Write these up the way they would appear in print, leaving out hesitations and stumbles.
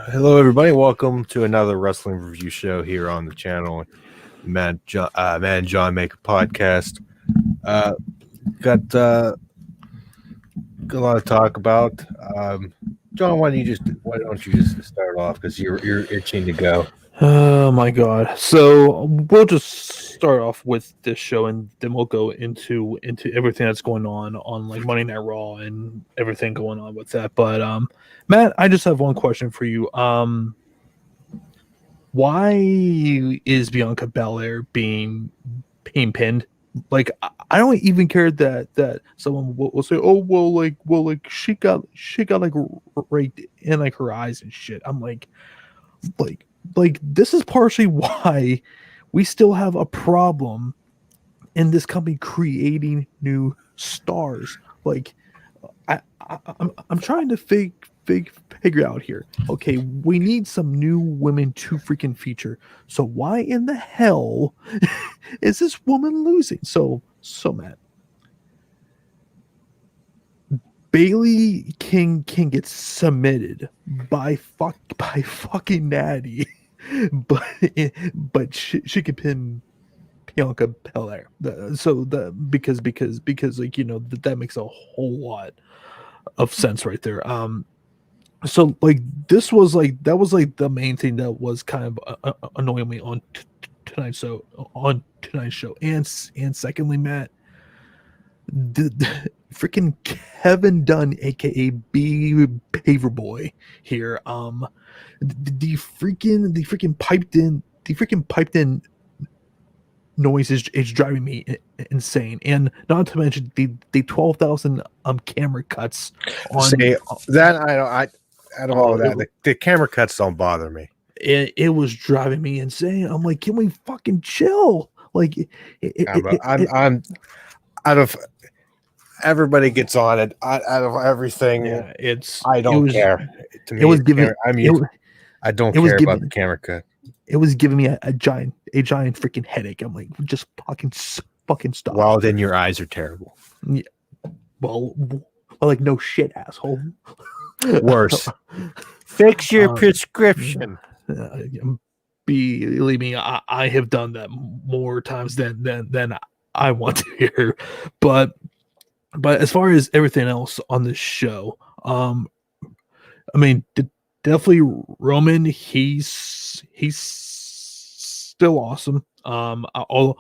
Hello, everybody. Welcome to another wrestling review show here on the channel. Man, John make a podcast. Got a lot to talk about. John, why don't you just start off because you're itching to go. Oh my god. So we'll just start off with this show and then we'll go into everything that's going on like Monday Night Raw and everything going on with that. But Matt, I just have one question for you. Why is Bianca Belair being pinned? Like I don't even care that someone will say, "Oh, well she got like raped in like her eyes and shit." I'm like this is partially why we still have a problem in this company creating new stars. Like I'm trying to figure out here. Okay, we need some new women to freaking feature. So why in the hell is this woman losing? So Matt, Bailey can get submitted by fucking Natty, but she can pin Bianca Belair. Because like that makes a whole lot of sense right there. So like this was like that was like the main thing that was kind of annoying me on tonight's show. And secondly, Matt, the freaking Kevin Dunn, aka B Paperboy here, the freaking piped in noise is driving me insane, and not to mention the 12,000 camera cuts on. See, that I don't know that the camera cuts don't bother me. It was driving me insane. I'm like, can we fucking chill? Like, I'm out of everybody gets on it. Out of everything, yeah, I don't care. To me, it was giving. I don't care about the camera cut. It was giving me a giant freaking headache. I'm like, just fucking stop. Well, then your eyes are terrible. Yeah. Well, like no shit, asshole. Worse. Fix your prescription. Believe me, I have done that more times than I want to hear. But as far as everything else on this show, I mean, definitely Roman. He's still awesome. Although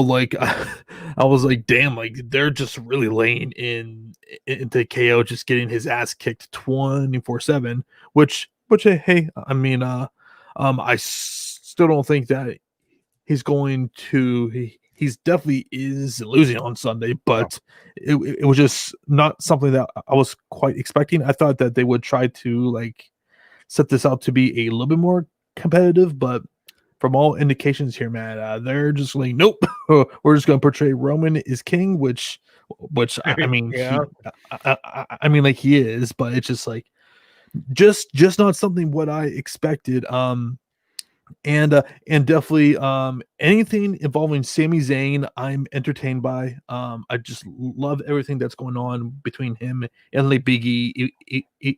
like I was like, damn, like they're just really laying into KO, just getting his ass kicked 24/7. Which hey, I mean, I still don't think that he's going to. He's definitely is losing on Sunday, but it was just not something that I was quite expecting. I thought that they would try to like set this out to be a little bit more competitive, but from all indications here, man, they're just like, nope, we're just going to portray Roman as king, which I mean, yeah. I mean, like he is, but it's just like, just not something what I expected. And definitely anything involving Sami Zayn, I'm entertained by. I just love everything that's going on between him and like Big E,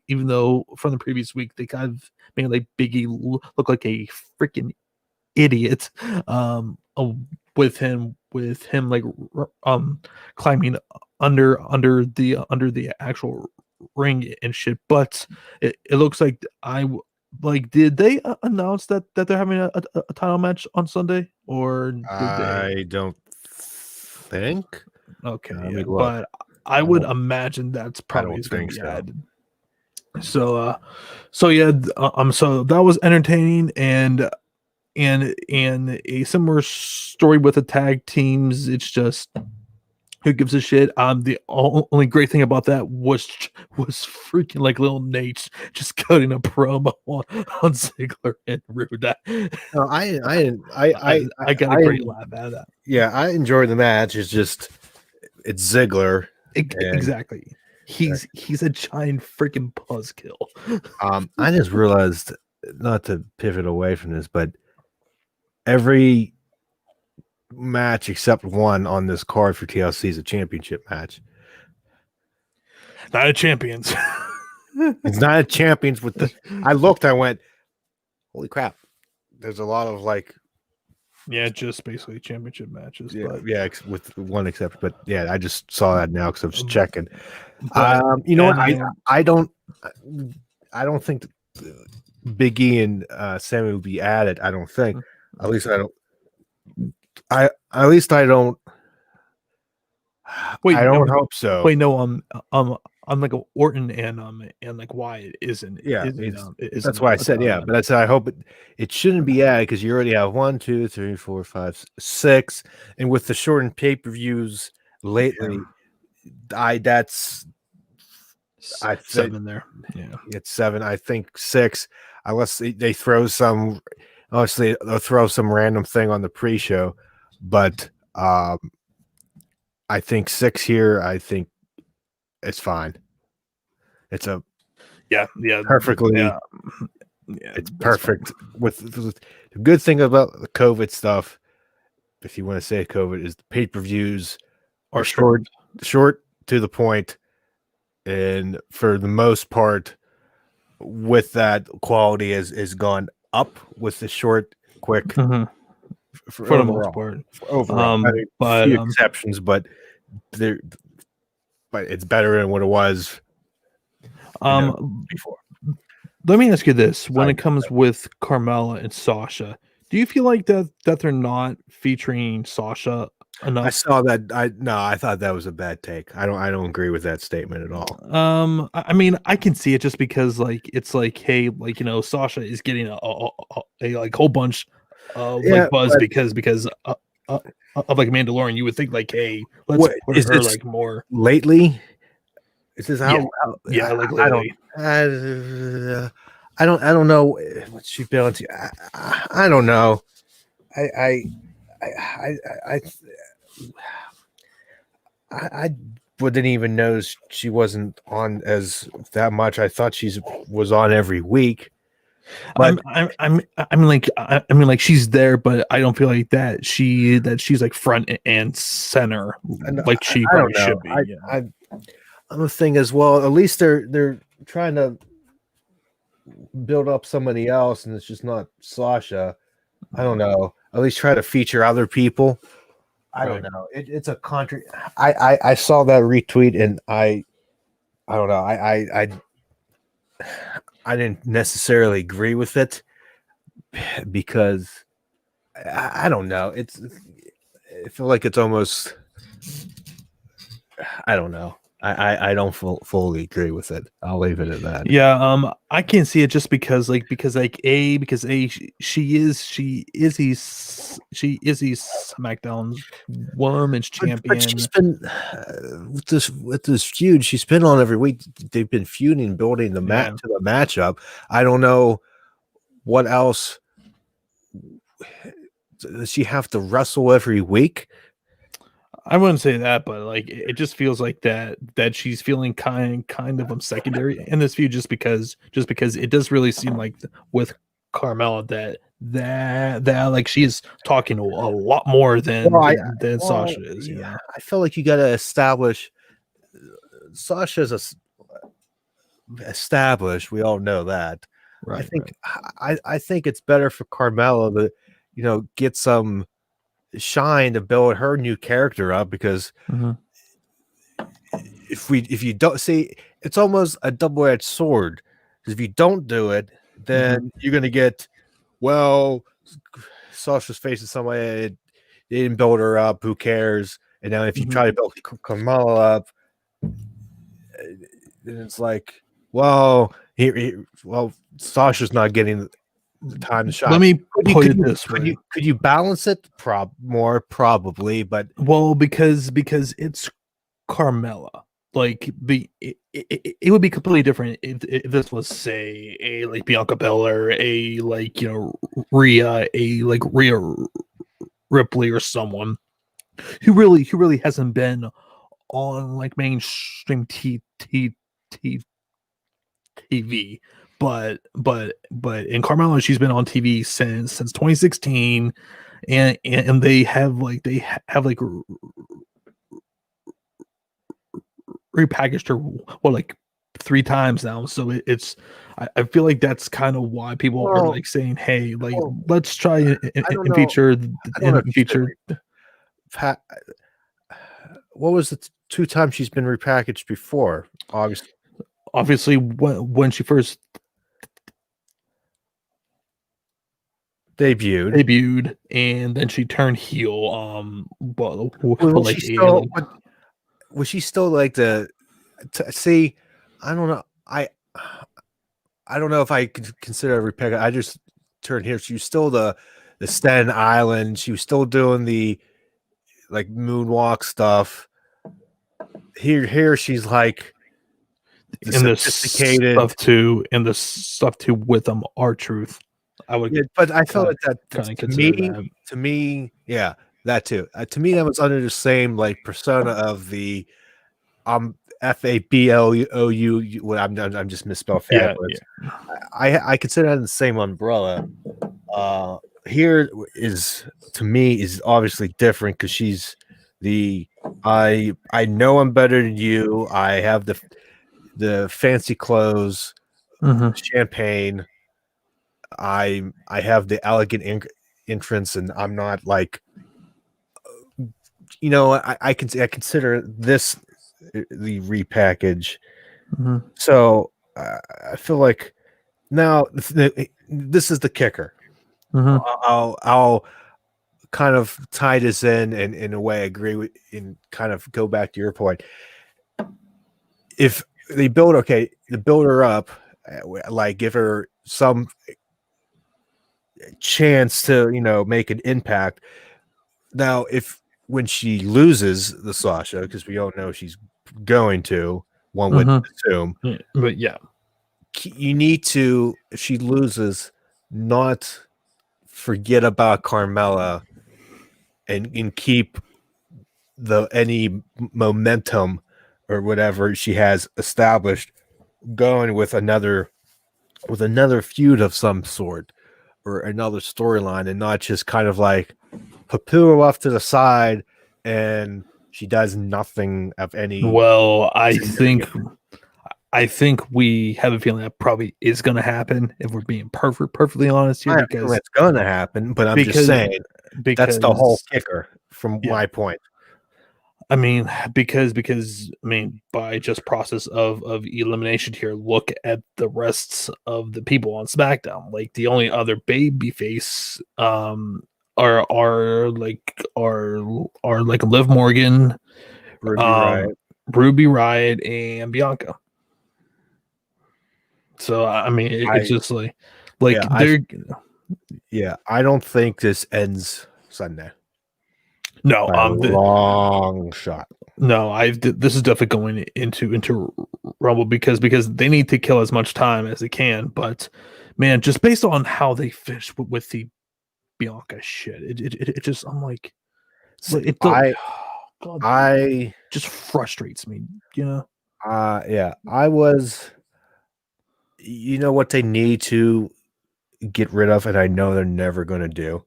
even though from the previous week they kind of made like Big E look like a freaking idiot with him like climbing under the actual ring and shit. But it looks like did they announce that they're having a title match on Sunday, or did I don't think. Okay, but I would imagine that's probably going to be added. So yeah, so that was entertaining, and a similar story with the tag teams. It's just, who gives a shit? The only great thing about that was freaking like Lil Nate just cutting a promo on Ziggler and Rude. No, I got a great laugh out of that. Yeah, I enjoyed the match. It's just it's Ziggler. Exactly. He's a giant freaking buzzkill. I just realized, not to pivot away from this, but every match except one on this card for TLC is a championship match. Not a champions. It's not a champions with the. I looked. I went, holy crap! There's a lot of like. Yeah, just basically championship matches. Yeah, But yeah, with one exception. But yeah, I just saw that now because I was checking. But You know what? and I don't think Big E and Sammy will be added. I don't think. At least I don't. At least I don't. wait, I don't hope so. wait, no, I'm like Orton and like Wyatt isn't. Yeah, Isn't that's why I said yeah. But I said I hope it shouldn't be added because you already have 1, 2, 3, 4, 5, 6, and with the shortened pay-per-views lately, that's I think 7 there. Yeah, it's 7. I think 6, unless they throw some. Obviously, they'll throw some random thing on the pre-show, but I think 6 here. I think it's fine. It's a perfectly. Yeah, It's perfect. With the good thing about the COVID stuff, if you want to say COVID, is the pay-per-views are short to the point, and for the most part, with that quality is gone up with the short, quick. For the most part, overall, I mean, but few exceptions, but it's better than what it was. Before. Let me ask you this: when it comes with Carmella and Sasha, do you feel like that they're not featuring Sasha enough? I saw that. I thought that was a bad take. I don't agree with that statement at all. I mean, I can see it just because like it's like, hey, like Sasha is getting a like whole bunch of like buzz because of like Mandalorian. You would think like, hey, let's put her like more lately. Is this how? Yeah, like lately. I don't know what she's been to. I don't know. I wouldn't even know she wasn't on as that much. I thought she was on every week. But I mean like she's there, but I don't feel like that she's like front and center like she probably should be. I'm a thing as well. At least they're trying to build up somebody else, and it's just not Sasha. I don't know. At least try to feature other people. I don't know. It's a country. I saw that retweet, and I don't know. I didn't necessarily agree with it because I don't know. I feel like it's almost. I don't know. I don't fully agree with it. I'll leave it at that. Yeah, I can't see it just because she is SmackDown's Women's Champion. But she's been with this feud. She's been on every week. They've been feuding, building the to the matchup. I don't know what else. Does she have to wrestle every week? I wouldn't say that, but like it just feels like that she's feeling kind of secondary in this feud just because it does really seem like with Carmella that like she's talking a lot more than Sasha is. Yeah, I feel like you got to establish Sasha's established. We all know that. Right. I think it's better for Carmella to get some shine to build her new character up because if you don't see, it's almost a double-edged sword because if you don't do it, then you're gonna get Sasha's facing somebody, they didn't build her up, who cares? And now if you try to build Carmella up, then it's like Sasha's not getting the time to shine. Let me put it this way. Could you balance it more probably, but because it's Carmella. Like it would be completely different if this was say a like Bianca Belair, a like Rhea, a like Rio Ripley or someone who really hasn't been on like mainstream TV. But in Carmella, she's been on TV since 2016, and they have repackaged her like 3 times now. So it's I feel like that's kind of why people are Well, like saying, "Hey, like well, let's try I don't and know. feature I don't know if and she's been feature." what was the 2 times she's been repackaged before? Obviously, Obviously, when she first debuted. debuted, and then she turned heel. Well, Was like she a still? Was she still like see? I don't know. I don't know if I could consider her repackaged. I just turned here. She was still the Staten Island. She was still doing the like moonwalk stuff. Here she's like the in this sophisticated. stuff too with R-Truth. I would Yeah, but I felt kind like that of to consider me, that. yeah, that too. To me, that was under the same like persona of the FABLOU. Well, I'm just misspelled Yeah, fabulous. yeah. I consider that in the same umbrella. Here is to me is obviously different because she's the I know I'm better than you. I have the fancy clothes, Mhm. champagne. I have the elegant entrance, and I'm not like I consider this the repackage. Mhm. So I feel like now this is the kicker. Mhm. I'll kind of tie this in a way. Agree with and kind of go back to your point. If they build her up, like give her some chance to make an impact. Now, if when she loses the Sasha, because we don't know she's going to, one would Mhm. assume, Yeah, but yeah. you need to, if she loses, not forget about Carmella and keep any momentum or whatever she has established going with another feud of some sort or another storyline, and not just kind of like poo her off to the side and she does nothing of any Well, significance. I think we have a feeling that probably is going to happen if we're being perfectly honest here, I don't think that's gonna happen, but I'm just because saying that's the whole because kicker from yeah, my point. I mean, because I mean, by just process of elimination here, look at the rest of the people on SmackDown. Like the only other baby face are like Liv Morgan, Ruby um Riot. Ruby Riot, and Bianca. So I mean, it's I just like yeah, they're I don't think this ends Sunday no by a long shot. no, this is definitely going into Rumble because they need to kill as much time as they can. But man, just based on how they fish with the Bianca shit, it just I'm like it does, I God, I just frustrates me. You know yeah, I was what they need to get rid of, and I know they're never gonna do,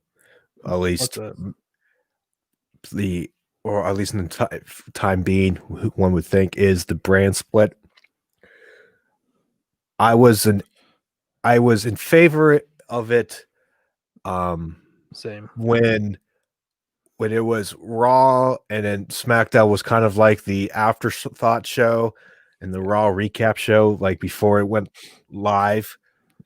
at what's least that? the or at least in the time being, one would think is the brand split. I was in favor of it Same. when it was Raw, and then SmackDown was kind of like the afterthought show and the Raw recap show, like before it went live.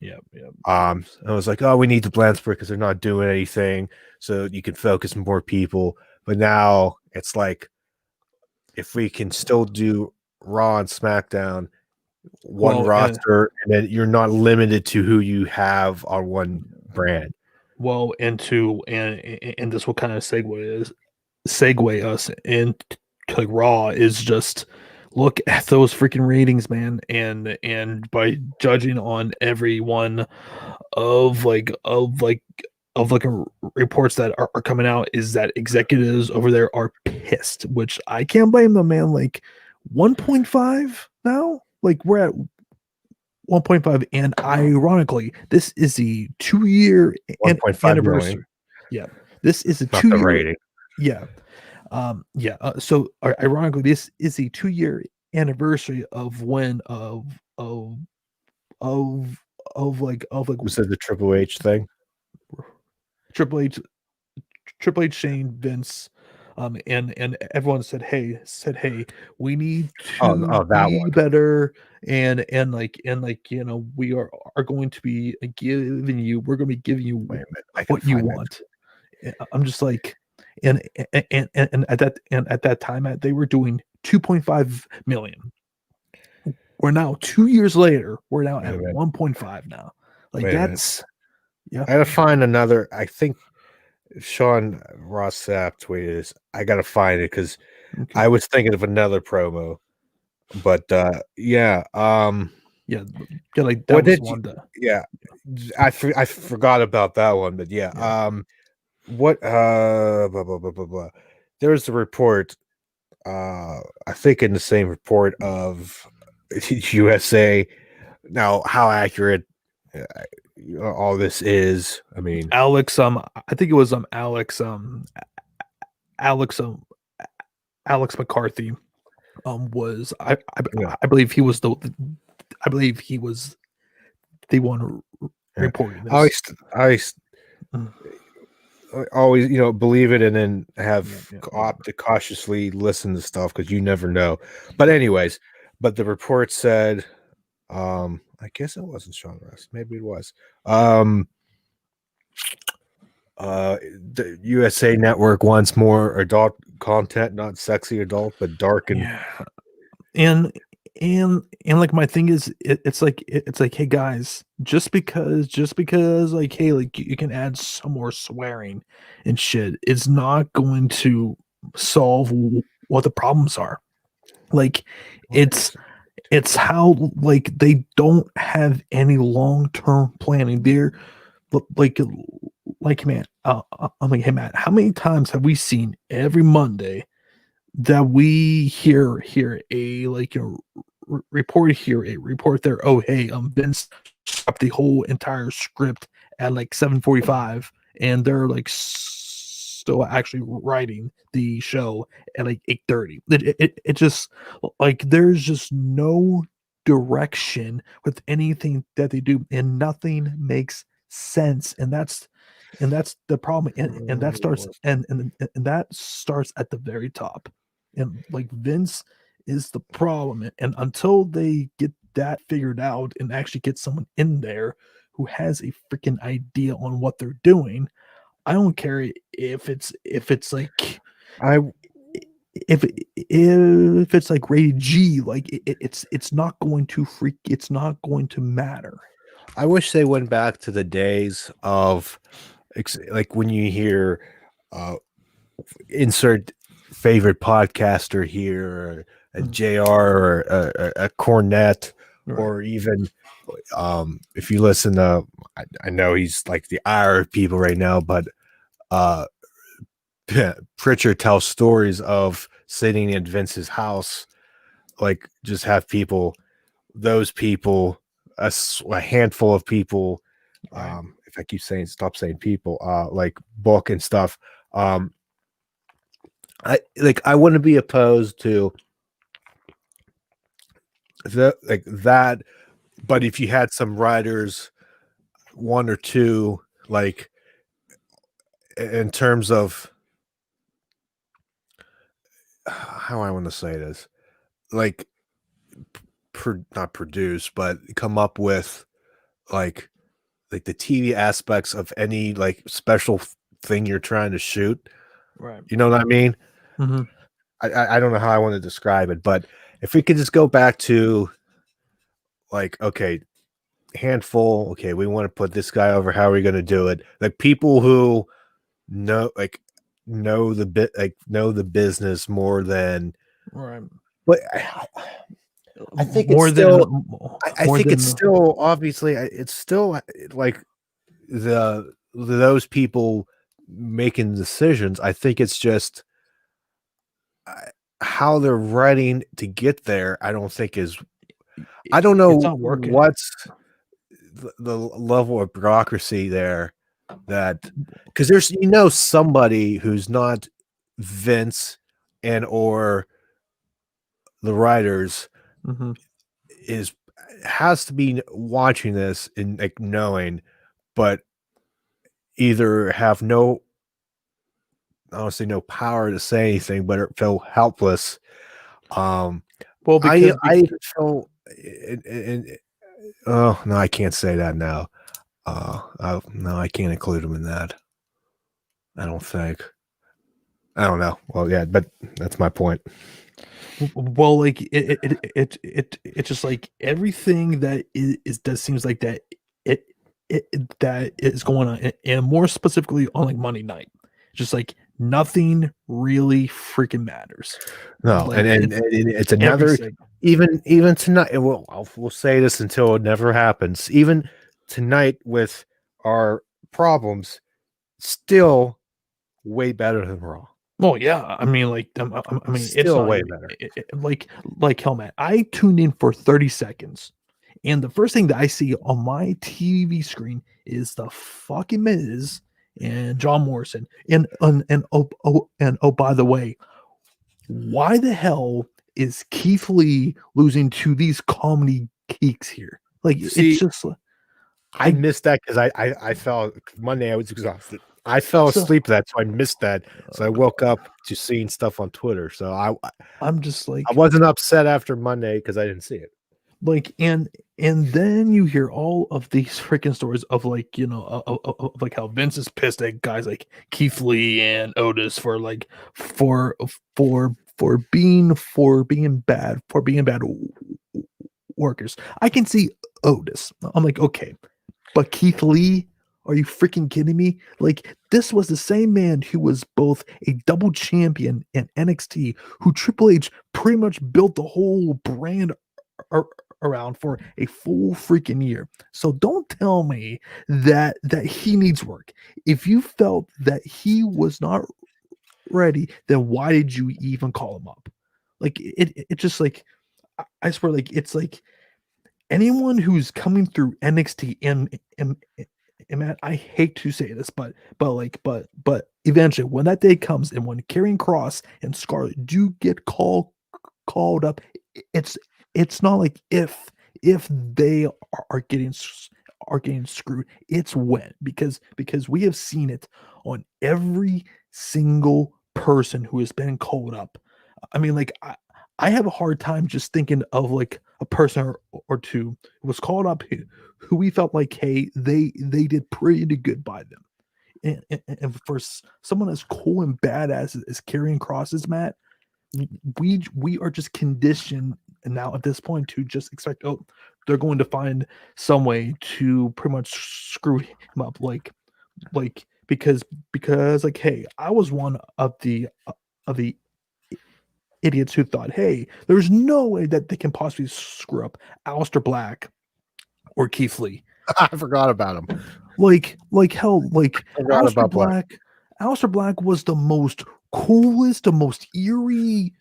Yep. Yep. I was like, oh, we need the brand split because they're not doing anything, so you can focus more people. But now it's like, if we can still do Raw and SmackDown, one Well, roster, and then you're not limited to who you have on one brand. well, and this will kind of segue us into like Raw is just look at those freaking ratings, man, and by judging on every one of reports that are coming out is that executives over there are pissed, which I can't blame them, man. Like 1.5 now, like we're at 1.5, and ironically, this is the 2-year 1.5 million, anniversary. Yeah, this is a not the 2-year. rating. Yeah, so ironically, this is the 2-year anniversary of when of like Was it the Triple H thing? Triple H, Shane, Vince, and everyone said, hey, we need to That be one. better, and like we are going to be giving you, we're going to be giving you Wait a minute, I can what you find that. want. I'm just like, and at that time, they were doing 2.5 million. We're now 2 years later. We're now Wait at a minute. 1.5 now. Like Wait a minute. that's yeah. I gotta find another. I think Sean Ross Sapp tweeted this. I gotta find it because Okay. I was thinking of another promo. But yeah, Yeah, like that what was did you? one that Yeah, I forgot about that one. But yeah, yeah. what blah, blah, blah, blah, blah. There's a report. I think in the same report of USA. Now, how accurate all this is? I mean, Alex, I think it was Alex Alex McCarthy was yeah, I believe he was I believe he was the one yeah. reporting I this. Mm. always, believe it and then have Yeah. opt to cautiously listen to stuff because you never know. But anyways, but the report said, I guess it wasn't Sean Russ, maybe it was. The USA Network wants more adult content, not sexy adult, but dark and Yeah. And like my thing is it's like hey guys, just because like hey, like you can add some more swearing and shit, it's not going to solve what the problems are. Like it's how like they don't have any long-term planning. They're like man, I'm like, hey man, how many times have we seen every Monday that we hear a like report here, a report there? Oh hey, Vince stopped the whole entire script at like 7:45, and they're like still actually writing the show at like 8:30. It just like there's just no direction with anything that they do, and nothing makes sense, and that's the problem, and that starts and that starts at the very top, and like Vince is the problem, and until they get that figured out and actually get someone in there who has a freaking idea on what they're doing, I don't care if it's like I if it's like rated G, like it's not going to it's not going to matter. I wish they went back to the days of like when you hear insert favorite podcaster here, or a JR, or a Cornette, Right. or even if you listen to, I know he's like the ire of people right now, but Pritchard tells stories of sitting in Vince's house, like just have people, those people, a handful of people, Right. if I keep saying, stop saying people, like book and stuff. I wouldn't be opposed to like that, but if you had some writers, one or two, like in terms of how I want to say this, like not produce, but come up with like the TV aspects of any like special thing you're trying to shoot. Right. You know what I mean? Mm-hmm. I don't know how I want to describe it, but if we could just go back to like, okay, handful, okay, we want to put this guy over, how are we going to do it? Like people who know, like know the bit, like know the business more than, Right. but I think it's More still, than I more think it's than still, obviously it's still like those people making decisions. I think it's just how they're writing to get there. I don't think is, I don't know it's not working. what's the level of bureaucracy there, that because there's somebody who's not Vince and or the writers Mm-hmm. has to be watching this and like knowing, but either have no, honestly, no power to say anything, but feel helpless. Well, I feel, oh no, I can't say that now. No, I can't include him in that. I don't think. I don't know. Well, yeah, but that's my point. well, like it's just like everything that is that seems like that that is going on, and more specifically on like Monday night, just like nothing really freaking matters. No, Like and it's every another, segment. even tonight. And we'll say this until it never happens. Even tonight with our problems, still way better than Raw. Well, yeah, I mean, like, I mean, it's Still not way even better. like Helmet. I tuned in for 30 seconds, and the first thing that I see on my TV screen is the fucking Miz and John Morrison. And by the way, why the hell is Keith Lee losing to these comedy geeks here? Like, See, it's just I missed that because I fell Monday. I was exhausted. I fell so asleep that, so I missed that. So I woke up to seeing stuff on Twitter. So I'm just I like, wasn't upset after Monday because I didn't see it. like and then you hear all of these freaking stories of like, you know, of like how Vince is pissed at guys like Keith Lee and Otis for like for being bad workers. I can see Otis. I'm like, okay, but Keith Lee, are you freaking kidding me? Like, this was the same man who was both a double champion in NXT, who Triple H pretty much built the whole brand around for a full freaking year. So don't tell me that he needs work. If you felt that he was not ready, then why did you even call him up? Like it just like I swear, like it's like anyone who's coming through NXT and man, I hate to say this, but eventually when that day comes and when Karrion Kross and Scarlett do get called up, it's it's not like if they are getting screwed, it's when, because we have seen it on every single person who has been called up. I mean, like I have a hard time just thinking of like a person or two who was called up who we felt like, hey, they did pretty good by them. And for someone as cool and badass as Karrion Kross is, Matt, we are just conditioned now at this point to just expect, oh, they're going to find some way to pretty much screw him up, like because like, hey, I was one of the idiots who thought, hey, there's no way that they can possibly screw up Aleister Black or Keith Lee. I forgot about him. Like hell, like Forgot about Black. Aleister Black was the most coolest, the most eerie.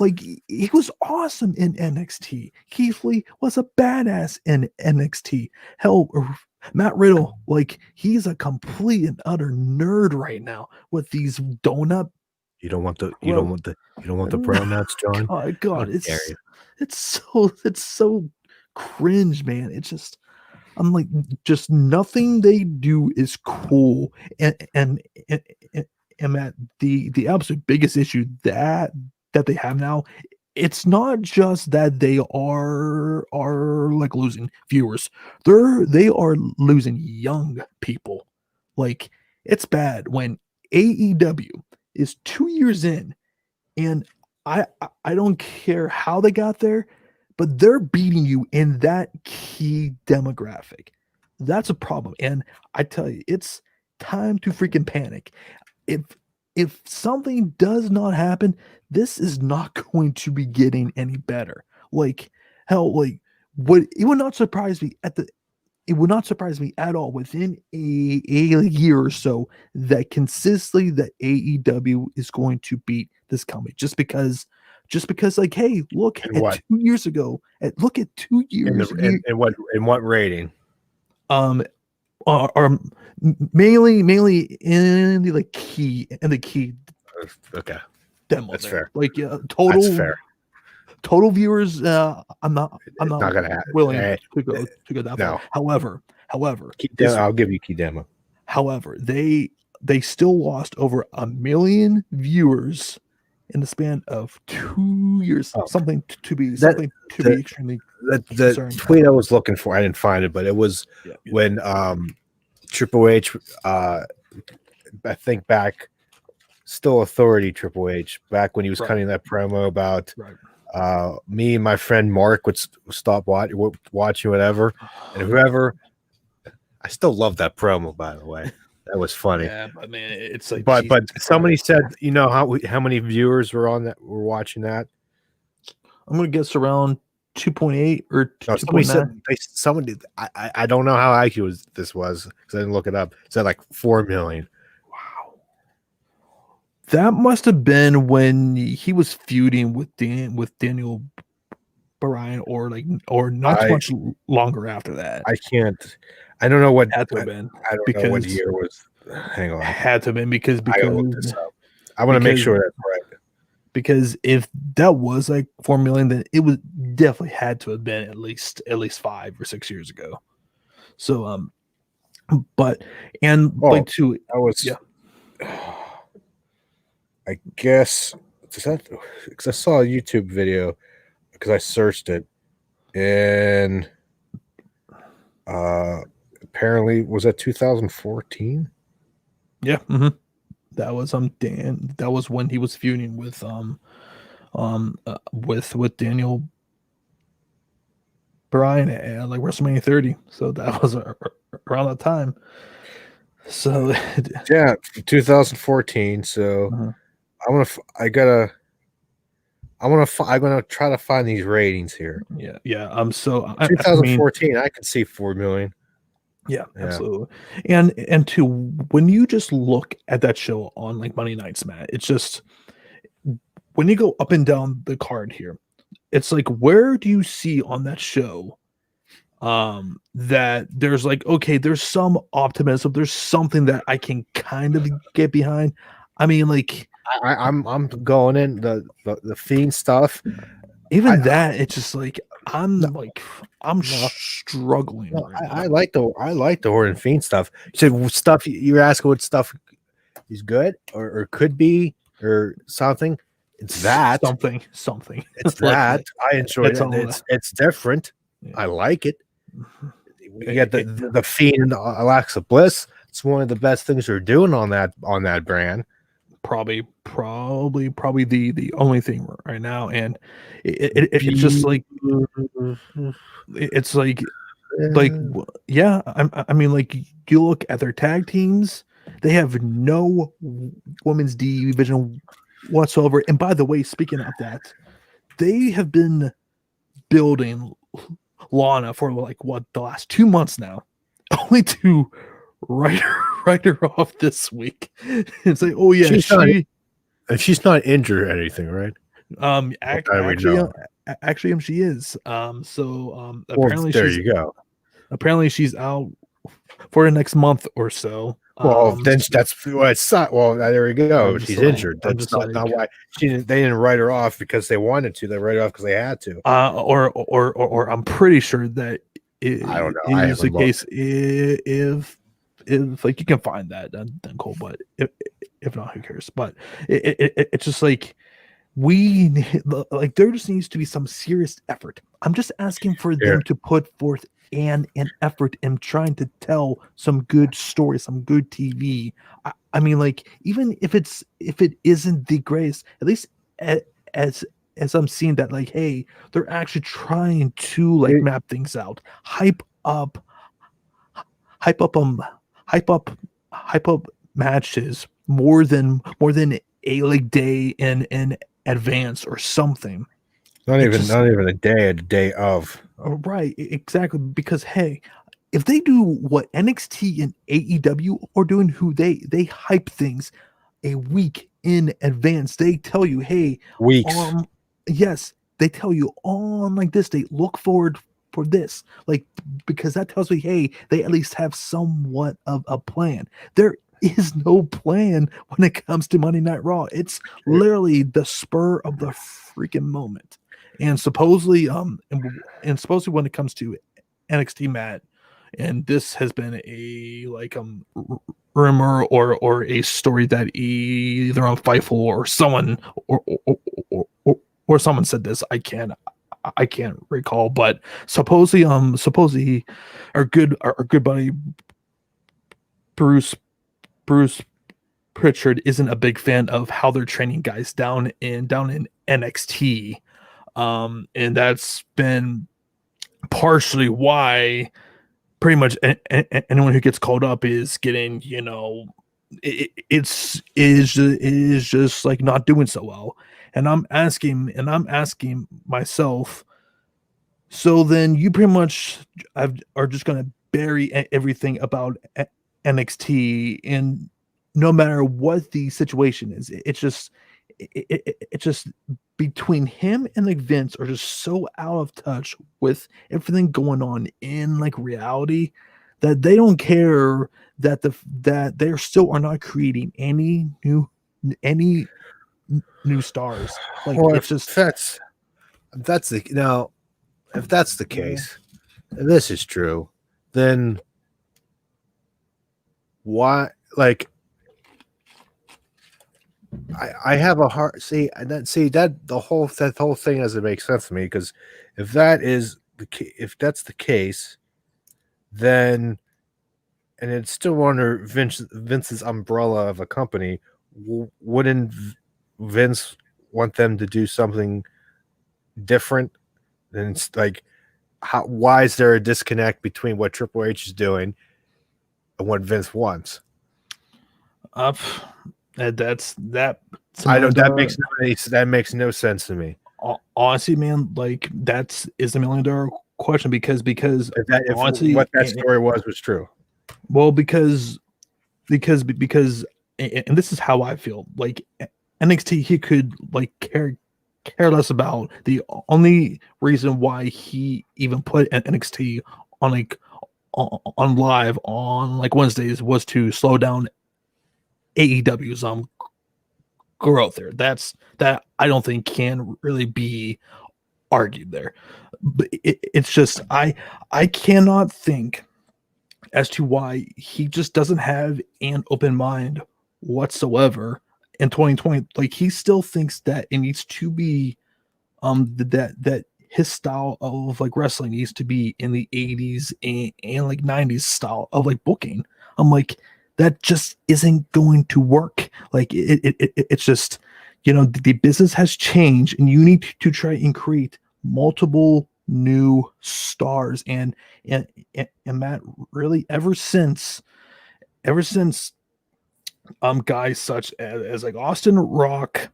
Like he was awesome in NXT. Keith Lee was a badass in NXT. Hell, Matt Riddle, like he's a complete and utter nerd right now with these donut. You don't want the brown nuts, John. Oh God, How dare you? it's so cringe, man. It's just I'm like, just nothing they do is cool, and Matt, the absolute biggest issue that they have now, it's not just that they are like losing viewers, they are losing young people. Like it's bad when AEW is 2 years in, and I don't care how they got there, but they're beating you in that key demographic. That's a problem. And I tell you, it's time to freaking panic. If if something does not happen, this is not going to be getting any better. Like hell, like it would not surprise me it would not surprise me at all within a year or so that consistently the AEW is going to beat this company just because like, hey, look And at what? 2 years ago, look at 2 years In what rating? um are mainly in the key Okay, demo that's there. fair. Like That's fair. total viewers, I'm not Not gonna happen. willing to go that No. far. However, I'll give you key demo. however, they still lost over 1 million viewers in the span of 2 years. Oh. Something to be The extremely the concerning. tweet I was looking for, I didn't find it, but it was when Triple H, I think back, still authority Triple H, back when he was cutting that promo about me and my friend Mark would stop watching whatever, and whoever. I still love that promo, by the way. That was funny. Yeah, but man, it's like, but somebody said, you know how many viewers were watching that? I'm gonna guess around 2.8 or 2.9. Somebody said I don't know how accurate this was because I didn't look it up. It said like 4 million. Wow, that must have been when he was feuding with Daniel Bryan, or not too much longer after that. I don't know what had to have been. I don't know what year was. Hang on, had to have been because I want to make sure that's right. Because if that was like 4 million, then it was definitely had to have been at least 5 or 6 years ago. So but like to that was I guess because I saw a YouTube video because I searched it, and apparently was that 2014. Yeah, that was Dan. That was when he was feuding with with Daniel Bryan at like WrestleMania 30. So that was around that time. So yeah, 2014. So I'm gonna try to find these ratings here. Yeah. So 2014, I could see 4 million. Yeah, absolutely. And to when you just look at that show on like Monday nights, Matt, it's just when you go up and down the card here, it's like, where do you see on that show that there's like, okay, there's some optimism, there's something that I can kind of get behind. I mean, like I'm going in the Fiend stuff. Even it's just like I'm struggling. I like the Orton Fiend stuff. You said stuff you're asking what stuff is good or could be or something. It's that something. It's that I enjoy it. It's different. Yeah. I like it. You get the Fiend, Alexa Bliss. It's one of the best things they're doing on that brand. Probably the only thing right now, and it's just like it's like yeah. I mean, like you look at their tag teams, they have no women's division whatsoever. And by the way, speaking of that, they have been building Lana for like the last 2 months now, only to write her off this week. It's like, oh yeah, she's not injured or anything, right? Actually, she is. Apparently you go. Apparently she's out for the next month or so. Well, then that's what it's not. Well, there we go. She's injured. That's not why they didn't write her off because they wanted to. They write her off because they had to. Or I'm pretty sure that I don't know. It is the case if like you can find that then cool, but if not, who cares? But it's just like we like there just needs to be some serious effort. I'm just asking for them to put forth an effort in trying to tell some good story, some good TV. I mean, like even if it isn't the greatest, at least as I'm seeing that, like, hey, they're actually trying to like map things out, hype up matches more than a like day in advance or something. Not even a day of. Right, exactly. Because hey, if they do what NXT and AEW are doing, who they hype things a week in advance. They tell you, hey, weeks. Yes, they tell you on like this date, look forward for this, like, because that tells me, hey, they at least have somewhat of a plan. There is no plan when it comes to Monday Night Raw. It's literally the spur of the freaking moment. and supposedly and supposedly when it comes to NXT, Matt, and this has been a like rumor or a story that either on Fightful or someone or someone said this. I can't recall, but supposedly our good buddy Bruce Bruce Pritchard isn't a big fan of how they're training guys down in NXT. And that's been partially why pretty much anyone who gets called up is getting, is just like not doing so well. And I'm asking myself, so then you pretty much are just going to bury everything about NXT, and no matter what the situation is, it's just between him and like Vince are just so out of touch with everything going on in like reality that they don't care that that they still are not creating any new stars. Like, Well, it's just that's the now. If that's the case, and this is true, then why? Like, I have a hard that whole thing doesn't make sense to me, because if that's the case, then and it's still under Vince's umbrella of a company, wouldn't Vince want them to do something different? And it's like, why is there a disconnect between what Triple H is doing and what Vince wants? That's that. I don't. That makes no sense to me. Honestly, man, like is a $1 million question, because If honestly, what that story was true. Well, because and this is how I feel. Like, NXT, he could like care less about. The only reason why he even put NXT on on live on like Wednesdays was to slow down AEW's growth there. That I don't think can really be argued there. But it's just I cannot think as to why he just doesn't have an open mind whatsoever in 2020. Like, he still thinks that it needs to be that his style of like wrestling needs to be in the 80s and like 90s style of like booking. I'm like, that just isn't going to work. Like, it's just, the business has changed, and you need to try and create multiple new stars. And Matt, really, ever since guys such as like Austin Rock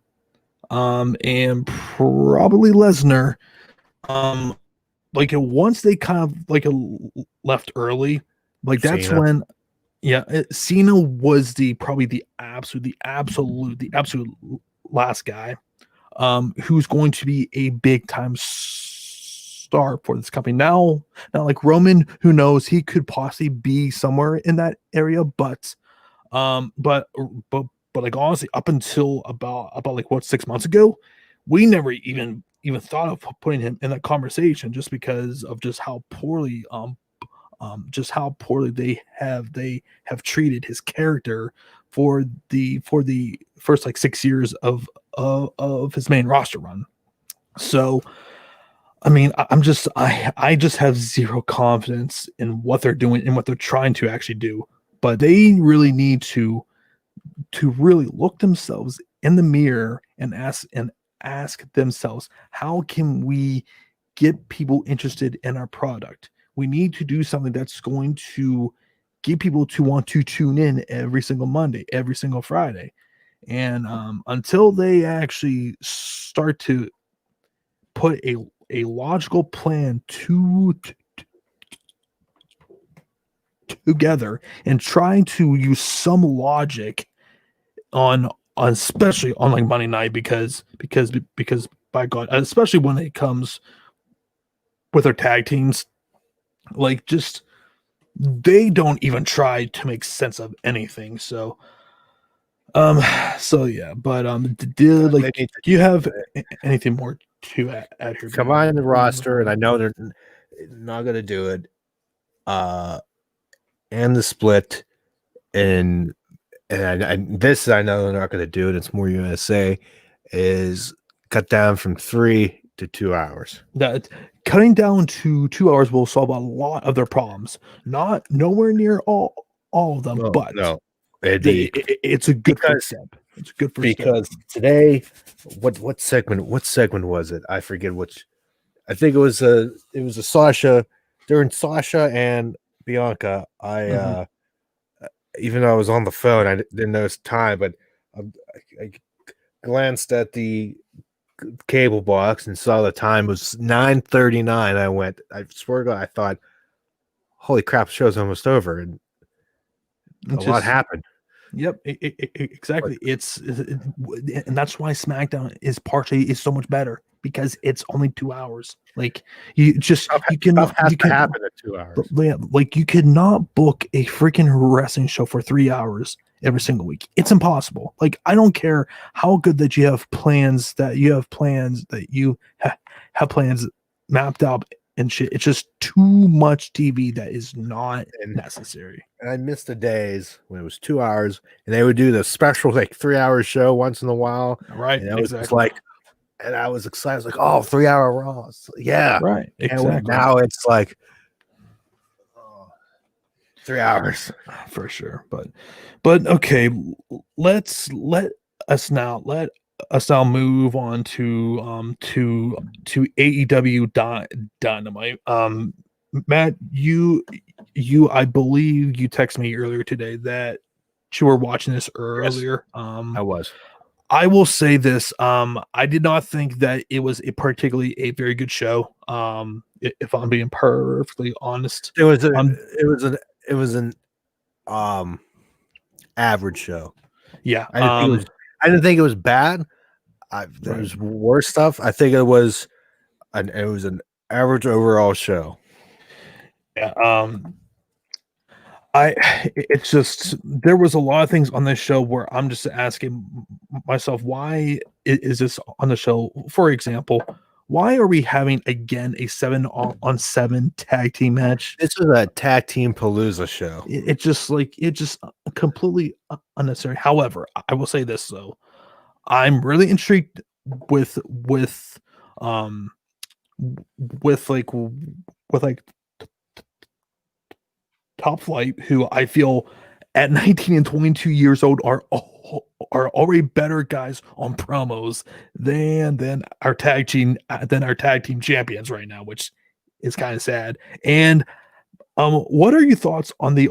and probably Lesnar, like once they kind of like left early, like that's Cena. when Cena was probably the absolute last guy who's going to be a big time star for this company. Now like Roman, who knows, he could possibly be somewhere in that area, but like, honestly, up until about like 6 months ago, we never even thought of putting him in that conversation, just because of just how poorly they have treated his character for the first like 6 years of his main roster run. So, I mean, I just have zero confidence in what they're doing and what they're trying to actually do. But they really need to really look themselves in the mirror and ask themselves, how can we get people interested in our product? We need to do something that's going to get people to want to tune in every single Monday, every single Friday. And until they actually start to put a logical plan together and trying to use some logic on especially on like Monday night, because by God, especially when it comes with their tag teams, like, just they don't even try to make sense of anything. So yeah, but do you have anything more to add here. combine the roster, and I know they're not going to do it. And the split, and this I know they're not going to do it. It's more USA is cut down from 3 to 2 hours. That cutting down to 2 hours will solve a lot of their problems. Not nowhere near all of them, but no, it's a good first step. It's a good first step. Because today, what segment was it? I forget which. I think it was a Sasha, during Sasha and Bianca. Even though I was on the phone, I didn't notice time, but I glanced at the cable box and saw the time was 9:39. I swear to God, I thought, holy crap, the show's almost over, and a lot happened. Yep, exactly. And that's why SmackDown is so much better, because it's only 2 hours. Like you cannot happen in 2 hours. Like you cannot book a freaking wrestling show for 3 hours every single week. It's impossible. Like I don't care how good that you have plans have plans mapped out and shit. It's just too much TV that is not necessary. And I missed the days when it was 2 hours and they would do the special 3-hour show once in a while. Right. And it was and I was excited. I was like, oh, 3-hour Raw. Yeah. Right. Exactly. And now it's 3 hours. For sure. But okay, let us now move on to AEW Dynamite. Matt, you I believe you texted me earlier today that you were watching this earlier. Yes, I was. I will say this. I did not think that it was particularly a very good show. If I'm being perfectly honest, it was an average show. Yeah, I didn't think it was bad. There was worse stuff. I think it was an average overall show. Yeah. It's just, there was a lot of things on this show where I'm just asking myself, why is this on the show? For example, why are we having again a 7-on-7 tag team match? This is a tag team palooza show. It's just completely unnecessary. However, I will say this though, I'm really intrigued with Top Flight, who I feel at 19 and 22 years old are already better guys on promos than our tag team champions right now, which is kind of sad. And what are your thoughts on the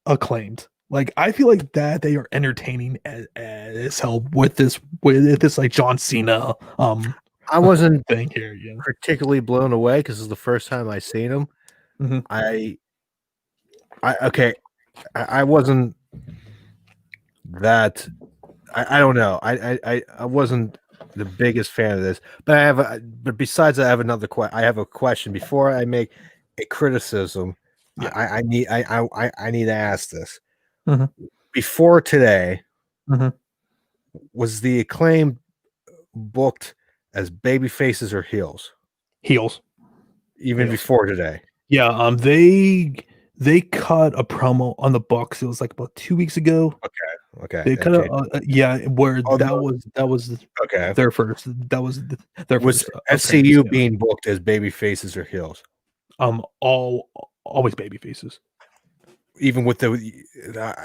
Acclaimed? Like, I feel like that they are entertaining as hell with this like John Cena. I wasn't thing here, particularly blown away because it's the first time I seen him. Mm-hmm. I wasn't that. I don't know. I wasn't the biggest fan of this, but but besides that, I have another I have a question before I make a criticism. Yeah. I need to ask this. Mm-hmm. Before today, mm-hmm. was the Acclaim booked as baby faces or heels? Heels. Even before today. Yeah, they cut a promo on the Bucks. It was like about 2 weeks ago. Okay. They cut where that was okay. Their first. That was their was first. SCU being booked as baby faces or heels? Always baby faces. Even with the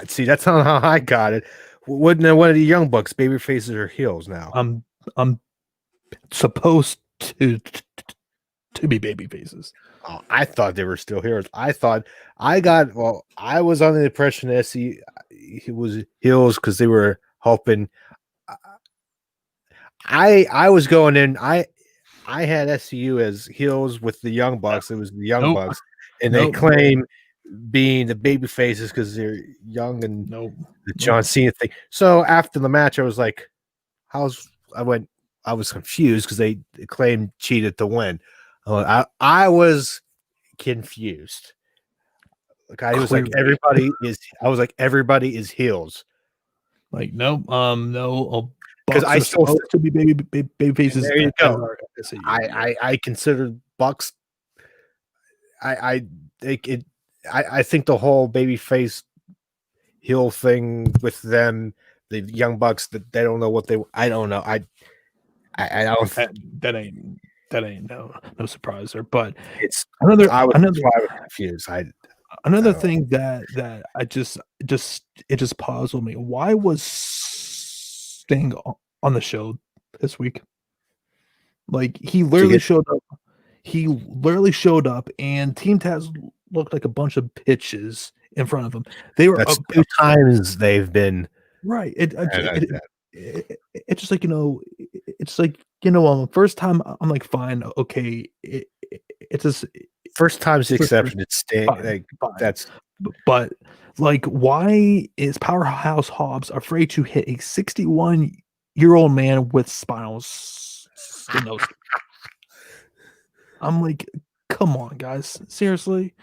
see, that's not how I got it. Wouldn't one of the Young Bucks baby faces or heels now? I'm supposed to be baby faces. Oh, I thought they were still heroes. I was under the impression that SCU was heels because they were helping. I was going in. I had SCU as heels with the Young Bucks. It was the Young Bucks, and they claim being the baby faces because they're young and the John Cena thing. So after the match, I was like, I was confused because they claimed cheated to win. I was confused. Like I was like, everybody is heels. Like no. Bucks I are still supposed to be baby faces. there you go. SAU. I consider Bucks. I think it. I think the whole babyface heel thing with them, the Young Bucks, that they don't know what they. I don't know. I don't. That ain't no surprise there. But It's. another I was another confused. another don't know. thing that I just paused with me. Why was Sting on the show this week? Like he literally showed up. He literally showed up, and Team Taz looked like a bunch of pitches in front of him. They were That's 2 times they've been right. that. It's just like it's like first time I'm like fine, okay. It's just First time's the for sure, exception. It's staying. fine. That's But like, why is Powerhouse Hobbs afraid to hit a 61-year-old man with spinal stenosis? I'm like, come on, guys, seriously.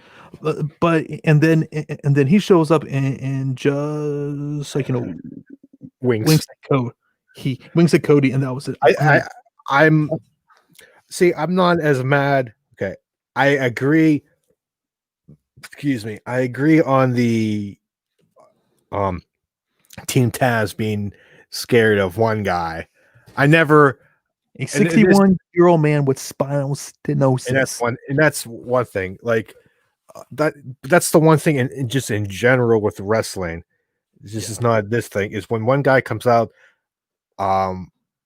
But and then he shows up and just like wings. winks at Cody. He winks at Cody, and that was it. I'm see. I'm not as mad. Okay, I agree. Excuse me. I agree on the Team Taz being scared of one guy. I never a 61-year-old man with spinal stenosis. and that's one thing. Like that's the one thing, and just in general with wrestling. This is not this thing. Is when one guy comes out,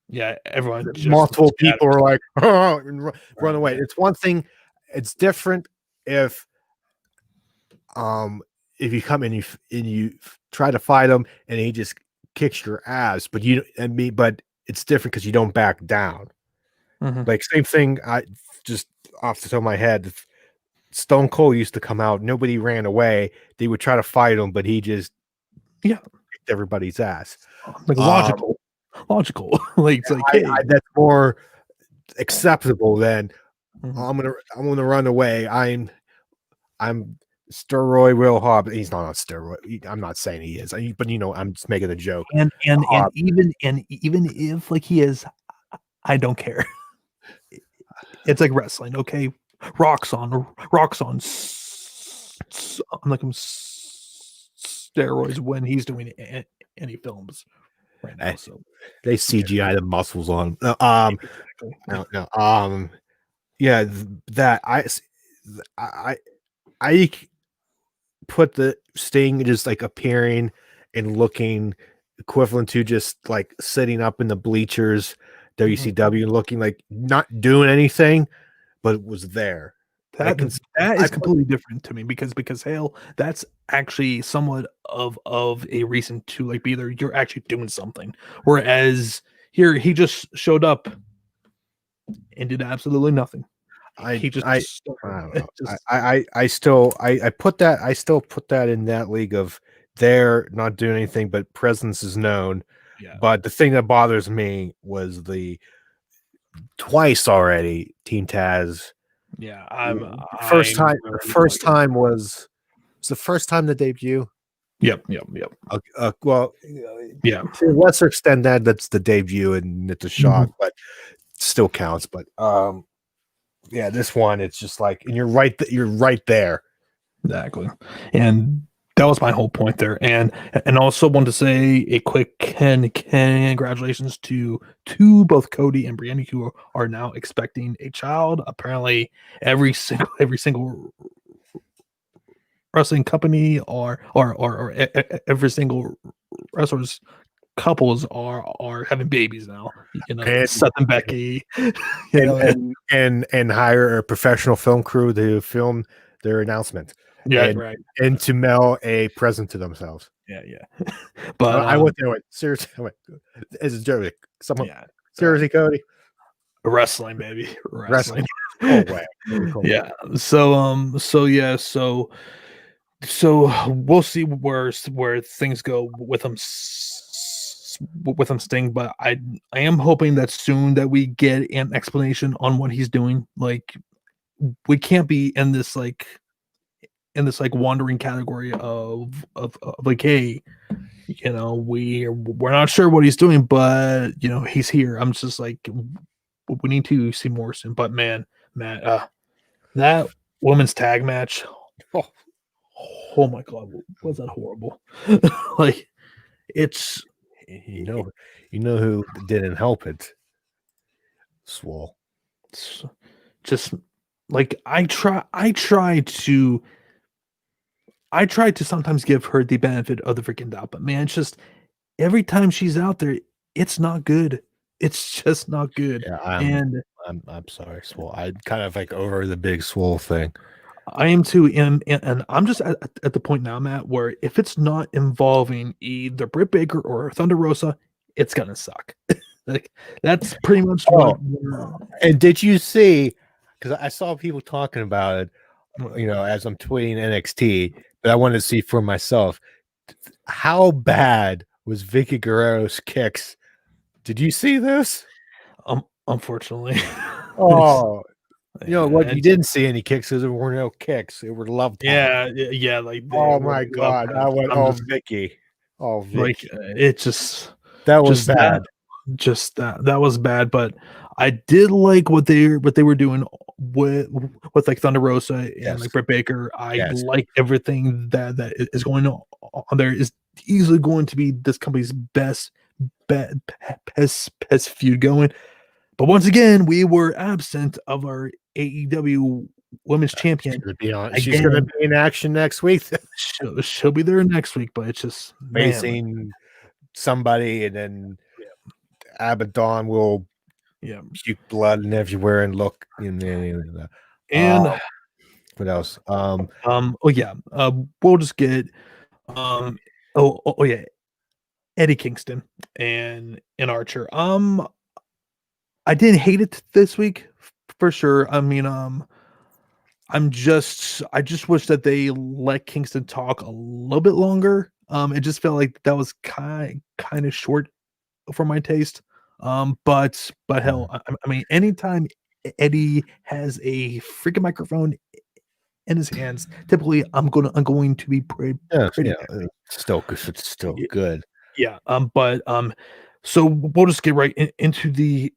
yeah, everyone multiple people are like, oh, and run away. It's one thing. It's different if you come and you try to fight him and he just kicks your ass, but it's different because you don't back down. Mm-hmm. Like same thing. I just off the top of my head, Stone Cold used to come out. Nobody ran away. They would try to fight him, but he just kicked everybody's ass. Like logical. Like it's like, hey, that's more acceptable than I'm gonna run away. I'm steroid Will Hobbs. He's not on steroid. I'm not saying he is, but I'm just making a joke. And even if like he is, I don't care. It's like wrestling, okay? Rocks on like steroids when he's doing any films right now. So they CGI the muscles on him. Yeah, that I put the Sting just like appearing and looking equivalent to just like sitting up in the bleachers, WCW, looking like not doing anything, but was there. That is completely different to me because hell, that's actually somewhat of a reason to like be there. You're actually doing something, whereas here he just showed up and did absolutely nothing. I still put that in that league of they're not doing anything, but presence is known. Yeah. But the thing that bothers me was the twice already Team Taz. Yeah, first time was the first time the debut. Yep. Well, yeah. To a lesser extent, that's the debut and it's a shock, but still counts. But yeah, this one it's just like, and you're right there. Exactly, and that was my whole point there. And also want to say a quick congratulations to both Cody and Brianna, who are now expecting a child. Apparently, every single wrestling company or every single wrestlers couples are having babies now. Seth and Becky, and hire a professional film crew to film their announcement. Yeah, right. And to mail a present to themselves. Yeah. But I went there. Seriously, as a joke. Seriously, Cody. Wrestling, baby. Wrestling. Oh way. Yeah. So we'll see where things go with him Sting, but I am hoping that soon that we get an explanation on what he's doing. Like, we can't be in this wandering category of like, hey, we're not sure what he's doing, but he's here. I'm just like, we need to see more soon. But man, Matt, that women's tag match, oh my god, was that horrible? Like, it's You know who didn't help it? Swole. it's just like I try to sometimes give her the benefit of the freaking doubt, but man, it's just every time she's out there, it's not good. It's just not good. Yeah, And I'm sorry, Swole. I kind of like over the big Swole thing. I am too, and I'm just at the point now, Matt, where if it's not involving either Britt Baker or Thunder Rosa, it's gonna suck. Like, that's pretty much what And did you see? Because I saw people talking about it, as I'm tweeting NXT, but I wanted to see for myself. How bad was Vicky Guerrero's kicks? Did you see this? Unfortunately. Oh, what? And You didn't see any kicks because there were no kicks. It were love tap. yeah, like Oh my god! I went, Vicky. Oh, Vicky. Like, it just that was bad. That was bad, but I did like what they were doing with like Thunder Rosa and like Britt Baker. I like everything that is going on there. Is easily going to be this company's best feud going. But once again, we were absent of our AEW Women's Champion. She's going to be in action next week. She'll be there next week, but it's just facing somebody, and then Abaddon will puke blood and everywhere and look. And what else? We'll just get Eddie Kingston and Archer. I didn't hate it this week for sure. I mean, I just wish that they let Kingston talk a little bit longer. It just felt like that was kind of short for my taste. But hell, I mean, anytime Eddie has a freaking microphone in his hands, typically I'm going to be pretty happy. It's still good. Yeah. So we'll just get right into the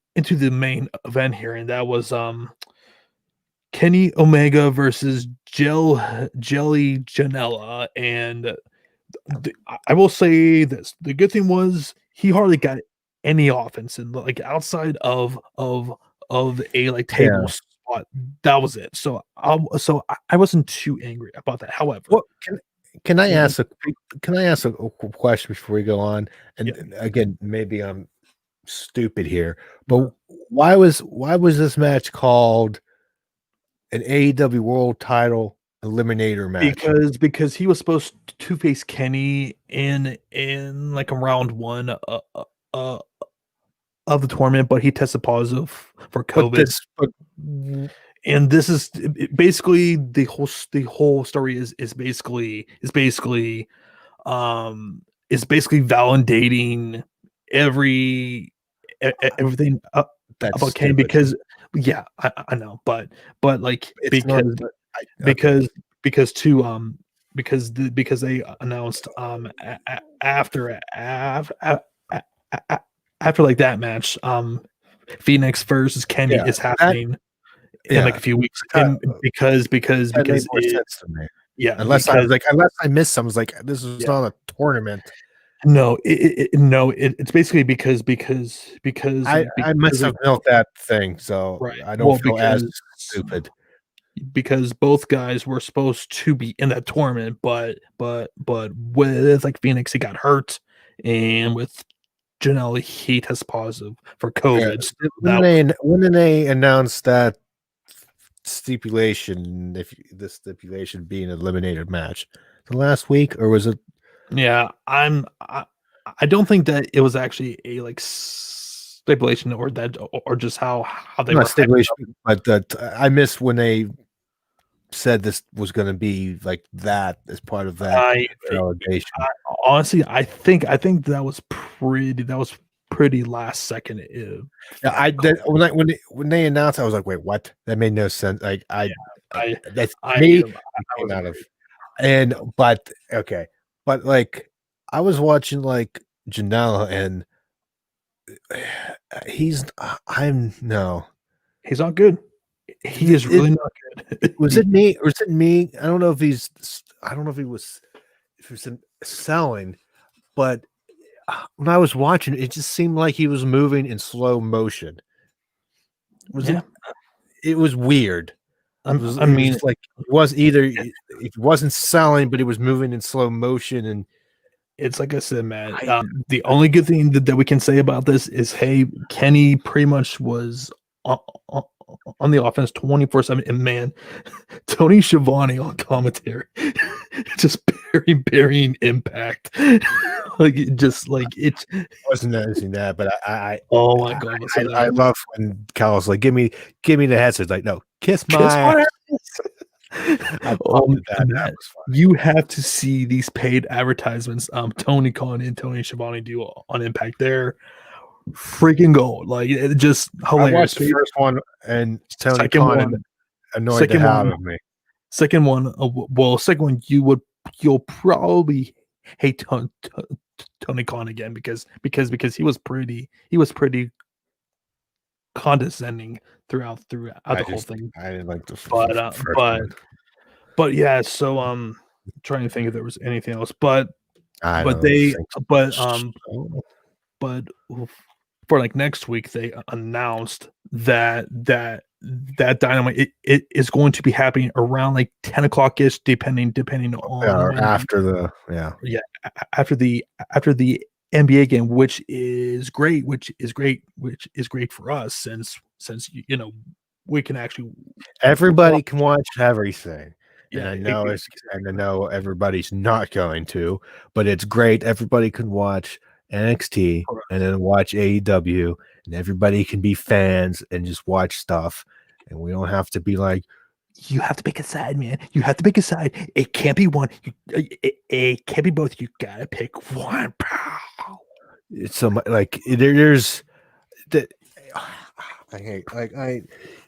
main event here, and that was Kenny Omega versus Jelly Janela. And I will say this: the good thing was he hardly got any offense, and like outside of a like table spot, that was it. So I wasn't too angry about that. However, can I ask a question before we go on? And again, maybe I'm stupid here, but why was this match called an AEW World Title Eliminator match? Because he was supposed to face Kenny in like a round one of the tournament, but he tested positive for COVID. And this is basically the whole story is basically validating everything about Kenny, because I know, but like because they announced after like that match, Phoenix versus Kenny is happening in like a few weeks, because that made more sense to me. Unless I missed some. I was like, this is not a tournament. No, it's basically because I must have built that thing, so I don't feel as stupid. Because both guys were supposed to be in that tournament, but with like Phoenix, he got hurt, and with Janelle, he tested positive for COVID. When they announced that stipulation, the stipulation being an eliminated match, the last week, or was it? Yeah, I don't think that it was actually a like stipulation, or just how they were stipulation, but I missed when they said this was going to be like that as part of that delegation. Honestly, I think that was pretty last second. When they announced, I was like, wait, what? That made no sense. Like but like I was watching like Janela, and I'm no. He's not good. He is really not good. Was it me or is it me? I don't know if I don't know if he was selling, but when I was watching, it just seemed like he was moving in slow motion. Was Yeah. it was weird. I It was mean, like it was either it wasn't selling, but it was moving in slow motion, and it's like I said, man. The only good thing that we can say about this is, hey, Kenny pretty much was on the offense 24/7, and man, Tony Schiavone on commentary, just burying Impact, like it. wasn't noticing that. But Oh my god, I love when Cal's like, give me the headset. Like, no, kiss my ass. That you have to see these paid advertisements Tony Khan and Tony Schiavone do on Impact. They're freaking gold. Like, it just hilarious. I watched the first one, and Tony Khan annoyed the hell out of me. Second one, second one, you'll probably hate Tony Khan again because he was pretty condescending throughout the whole thing. I didn't like the but yeah. So trying to think if there was anything else, but for like next week they announced that Dynamite it is going to be happening around like 10 o'clock ish, depending on after the NBA game, which is great for us since we can actually everybody can watch everything. Yeah, and I know everybody's not going to, but it's great. Everybody can watch NXT and then watch AEW, and everybody can be fans and just watch stuff, and we don't have to be like, you have to pick a side, man. You have to pick a side. It can't be one. It can't be both. You gotta pick one. It's so much like there's that. I hate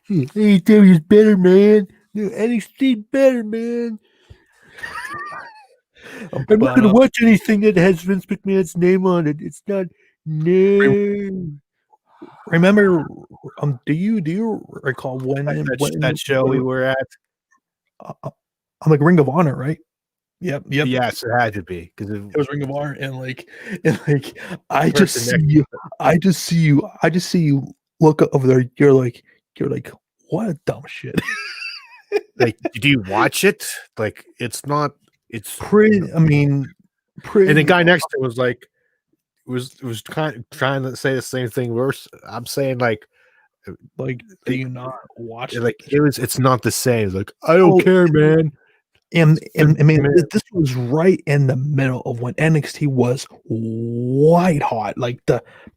AEW is better, man. NXT better, man. I'm not gonna watch anything that has Vince McMahon's name on it. It's not. No. Remember, do you recall when that show we were at? I'm like Ring of Honor, right? Yep. Yes, it had to be because it was Ring of Honor, and like I just see you look over there. You're like, what a dumb shit. Like, did you watch it? Like, it's not. It's pretty. I mean, and the guy next to it was like, was kind of trying to say the same thing. Worse, I'm saying like, do you not watch it? Like, it's not the same. Like, I don't care, man. And I mean, this was right in the middle of when NXT was white hot, like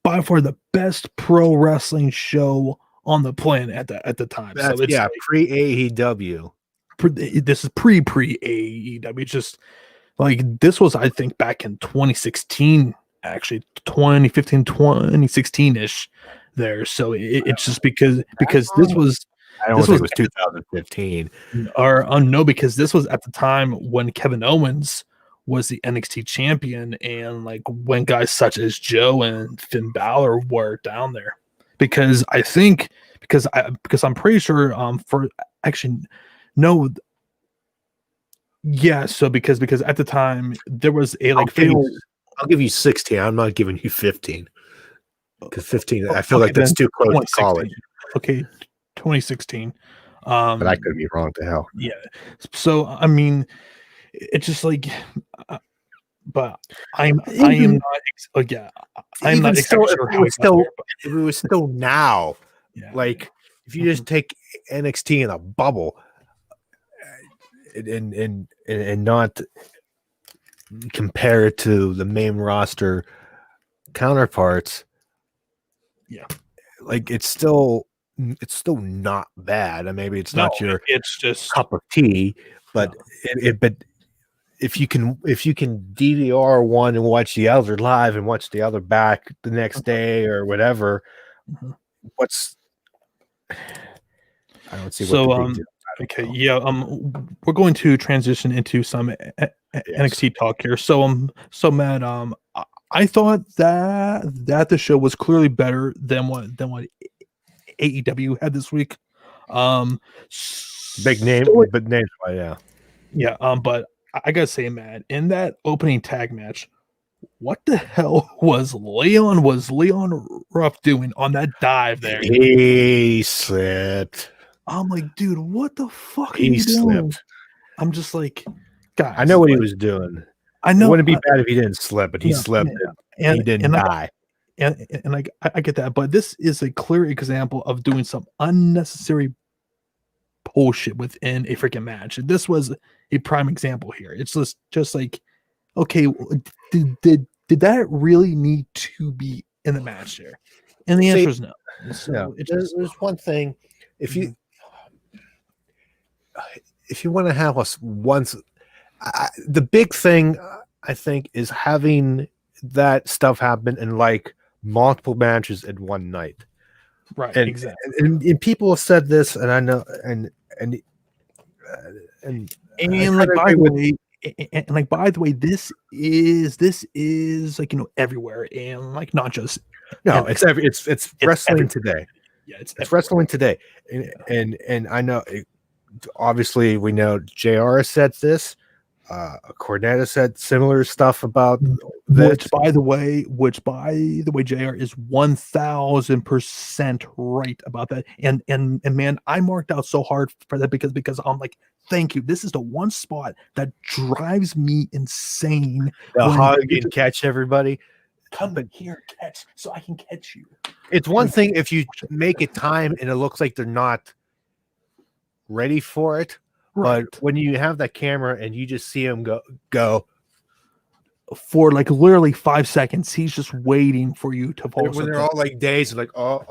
by far the best pro wrestling show on the planet at the time. That's, so it's pre AEW. This is pre AEW. It's just like this was, I think, back in 2016, actually 2015, 2016 ish. There, so it's just because this was. I don't think it was 2015. Or no, because this was at the time when Kevin Owens was the NXT champion, and like when guys such as Joe and Finn Balor were down there. Because I'm pretty sure for actually no. Yeah, so because at the time there was a like I'll give you 16. I'm not giving you 15. Because 15, I feel like that's too close to college. Okay, 2016. But I could be wrong to hell. Yeah. So I mean, it's just like, but I am not. Yeah, I'm not exactly sure how it was still now. Yeah. Like if you just take NXT in a bubble, and not compare it to the main roster counterparts. Yeah, like it's still not bad. And maybe it's not your it's just cup of tea, but but if you can DVR one and watch the other live and watch the other back the next day or whatever, what's I don't see. So okay, yeah, we're going to transition into some NXT talk here. So Matt, I thought that the show was clearly better than what AEW had this week. Big name, so but names, yeah. Yeah, but I gotta say, Matt, in that opening tag match, what the hell was Leon Ruff doing on that dive there? He slipped. I'm like, dude, what the fuck are He you doing? slipped. I'm just like, guys. I know what he like, was doing. I It know. wouldn't be bad if he didn't slip, but he slipped and he didn't die. And I get that, but this is a clear example of doing some unnecessary bullshit within a freaking match. And this was a prime example here. It's just like, okay, did that really need to be in the match there? And the answer is no. So there's one thing. If you want to have us once, the big thing I think is having that stuff happen in like multiple matches in one night. Right, and, exactly. And people have said this, and I know, and like by the way, and like by the way, this is like, you know, everywhere, and like not just it's wrestling today. Yeah, it's wrestling today, and I know. Obviously, we know JR said this. Cornette said similar stuff about this. Which, by the way, JR is 1000% right about that. And man, I marked out so hard for that because I'm like, thank you. This is the one spot that drives me insane. The hug and catch everybody. Come here, catch, so I can catch you. It's one thing if you make it time and it looks like they're not ready for it, right. But when you have that camera and you just see him go for like literally 5 seconds, he's just waiting for you to fall. When they're all like dazed, like now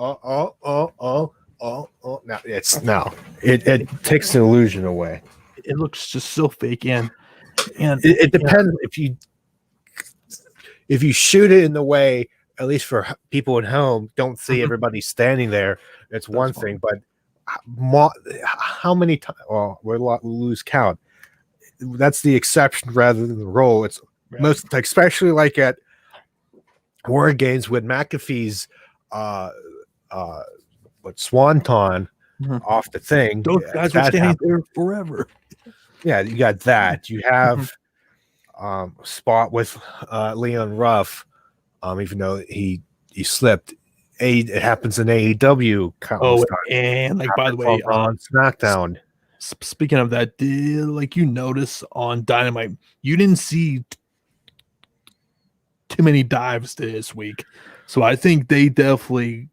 it takes the illusion away. It looks just so fake, and it depends if you shoot it in the way, at least for people at home, don't see everybody standing there. It's one thing, but how many times? Well, we'll lose count. That's the exception rather than the rule. It's most, especially like at War Games with McAfee's Swanton off the thing. Those guys are standing there forever. Yeah, you got that. You have a spot with Leon Ruff, even though he slipped. It happens in AEW. And like, by the way, on Smackdown. Speaking of that, like, you notice on Dynamite, you didn't see too many dives this week, so I think they definitely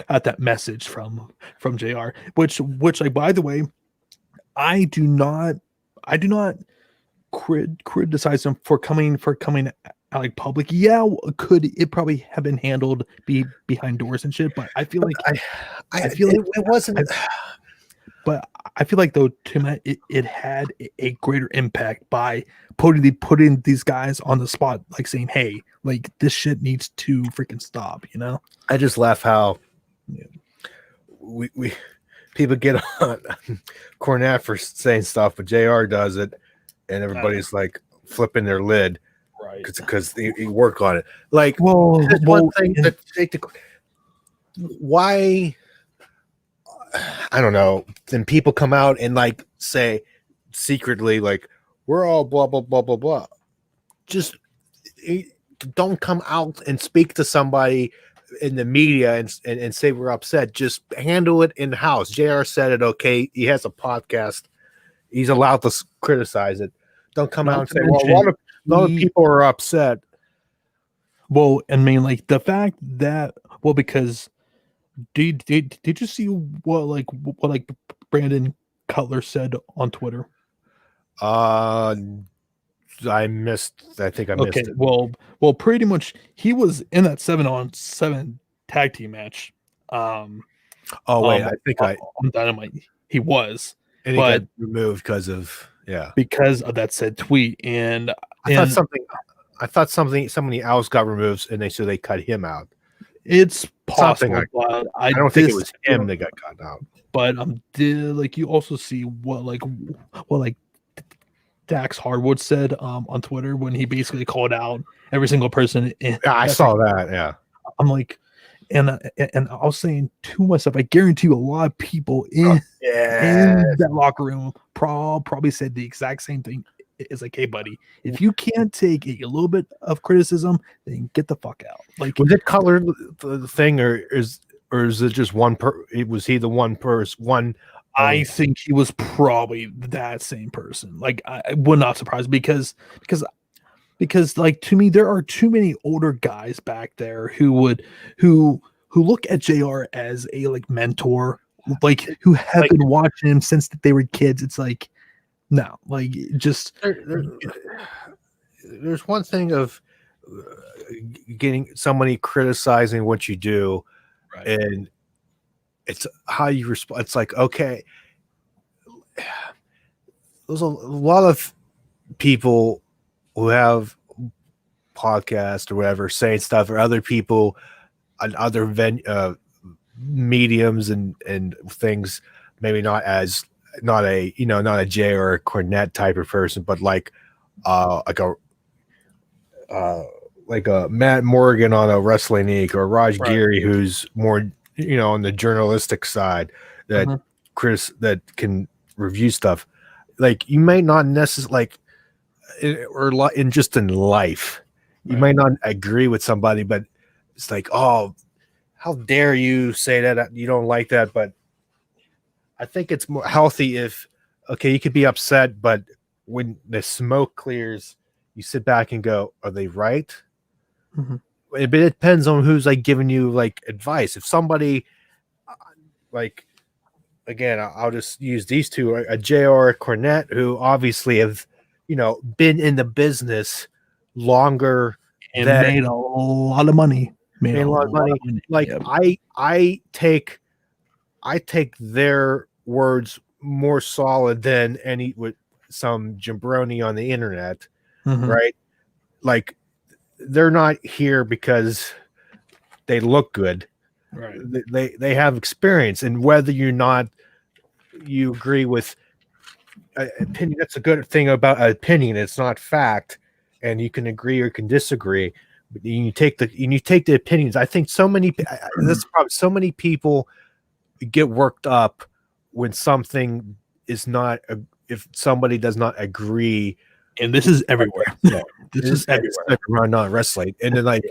got that message from JR. Which like, by the way, I do not criticize him for coming out like public. Yeah, could it probably have been handled behind doors and shit? But I feel like I feel like it wasn't. But I feel like though, Tim, it had a greater impact by putting these guys on the spot, like saying, "Hey, like this shit needs to freaking stop." You know? I just laugh how we people get on Cornette for saying stuff, but JR does it, and everybody's like flipping their lid. Right, because they work on it. Like, one thing that why, I don't know. Then people come out and like say secretly, like, we're all blah blah blah blah blah. Just don't come out and speak to somebody in the media and say we're upset. Just handle it in house. JR said it. Okay, he has a podcast. He's allowed to criticize it. Don't come out and say, well, a lot of people are upset. Well, I mean, like the fact that, well, because did you see what Brandon Cutler said on Twitter? I missed. I think I missed it. Well, pretty much he was in that 7-on-7 tag team match. I think on Dynamite he was, and he got removed because of that said tweet. And I thought somebody else got removed, and they cut him out. It's possible. I don't think it was him that got cut out. But like, you also see what Dax Harwood said on Twitter when he basically called out every single person. I saw that. Yeah. I'm like, and I was saying to myself, I guarantee you, a lot of people in that locker room probably said the exact same thing. It's like, hey, buddy, if you can't take a little bit of criticism, then get the fuck out. Like, was it colored the thing, or is it just one was he the one person? One. I think he was probably that same person. Like, I would not surprise because like, to me, there are too many older guys back there who look at JR as a like mentor, like who have been watching him since they were kids. It's like, no, like, just there's one thing of getting somebody criticizing what you do, right. And it's how you respond. It's like, okay, there's a lot of people who have podcasts or whatever saying stuff, or other people on other mediums and things, maybe not a Jay or a Cornette type of person, but like a Matt Morgan on a Wrestling Inc. or Raj Geary, who's more on the journalistic side, that that can review stuff. Like, you may not necessarily in life, you might not agree with somebody, but it's like, oh, how dare you say that you don't like that? But I think it's more healthy if, okay, you could be upset, but when the smoke clears, you sit back and go, are they right? But it depends on who's like giving you like advice. If somebody like, again, I'll just use these two, a JR, a Cornette, who obviously have, been in the business longer and made a lot of money. Made a lot of money. Like, I take their words more solid than any with some jabroni on the internet, right? Like, they're not here because they look good, right? They have experience, and whether you agree with opinion, that's a good thing about opinion. It's not fact, and you can agree or can disagree. But you take the opinions. I think so many people get worked up when something is not if somebody does not agree. And this is everywhere. Yeah, this is everywhere. Not wrestling, and then like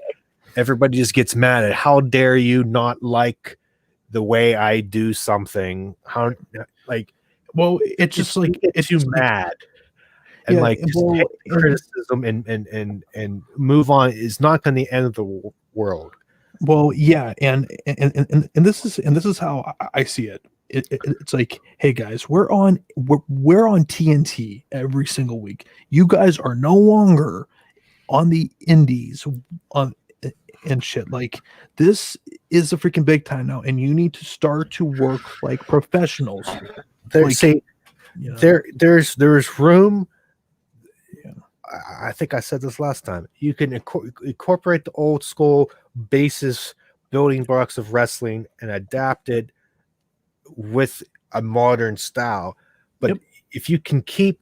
everybody just gets mad at, how dare you not like the way I do something? How, like, well, it's just like, it's you mad. And take criticism and move on is not going to end the world. Well, yeah, and this is how I see it. It's like, hey guys, we're on TNT every single week. You guys are no longer on the indies and shit. Like, this is a freaking big time now, and you need to start to work like professionals. There's room. I think I said this last time. You can incorporate the old school basis building blocks of wrestling and adapt it with a modern style. But if you can keep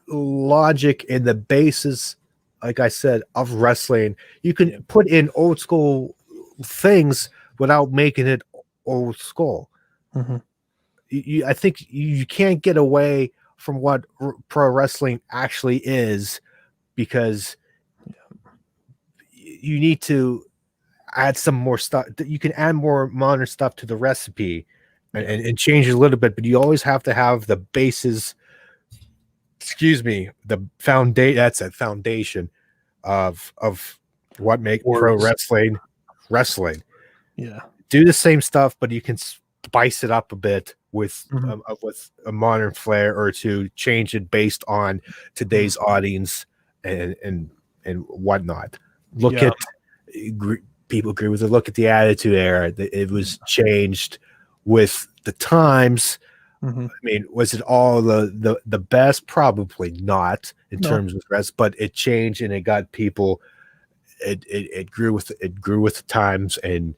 logic in the basis, like I said, of wrestling, you can put in old school things without making it old school. I think you can't get away from what pro wrestling actually is, because you need to add some more stuff. You can add more modern stuff to the recipe and change it a little bit, but you always have to have the basis. The foundation. That's a foundation of what make pro wrestling. Yeah, do the same stuff, but you can spice it up a bit with a modern flair, or to change it based on today's audience and whatnot. People agree with it. Look at the Attitude Era. It was changed with the times. I mean, was it all the best? Probably not in terms of rest, but it changed and it got people. It grew with the times, and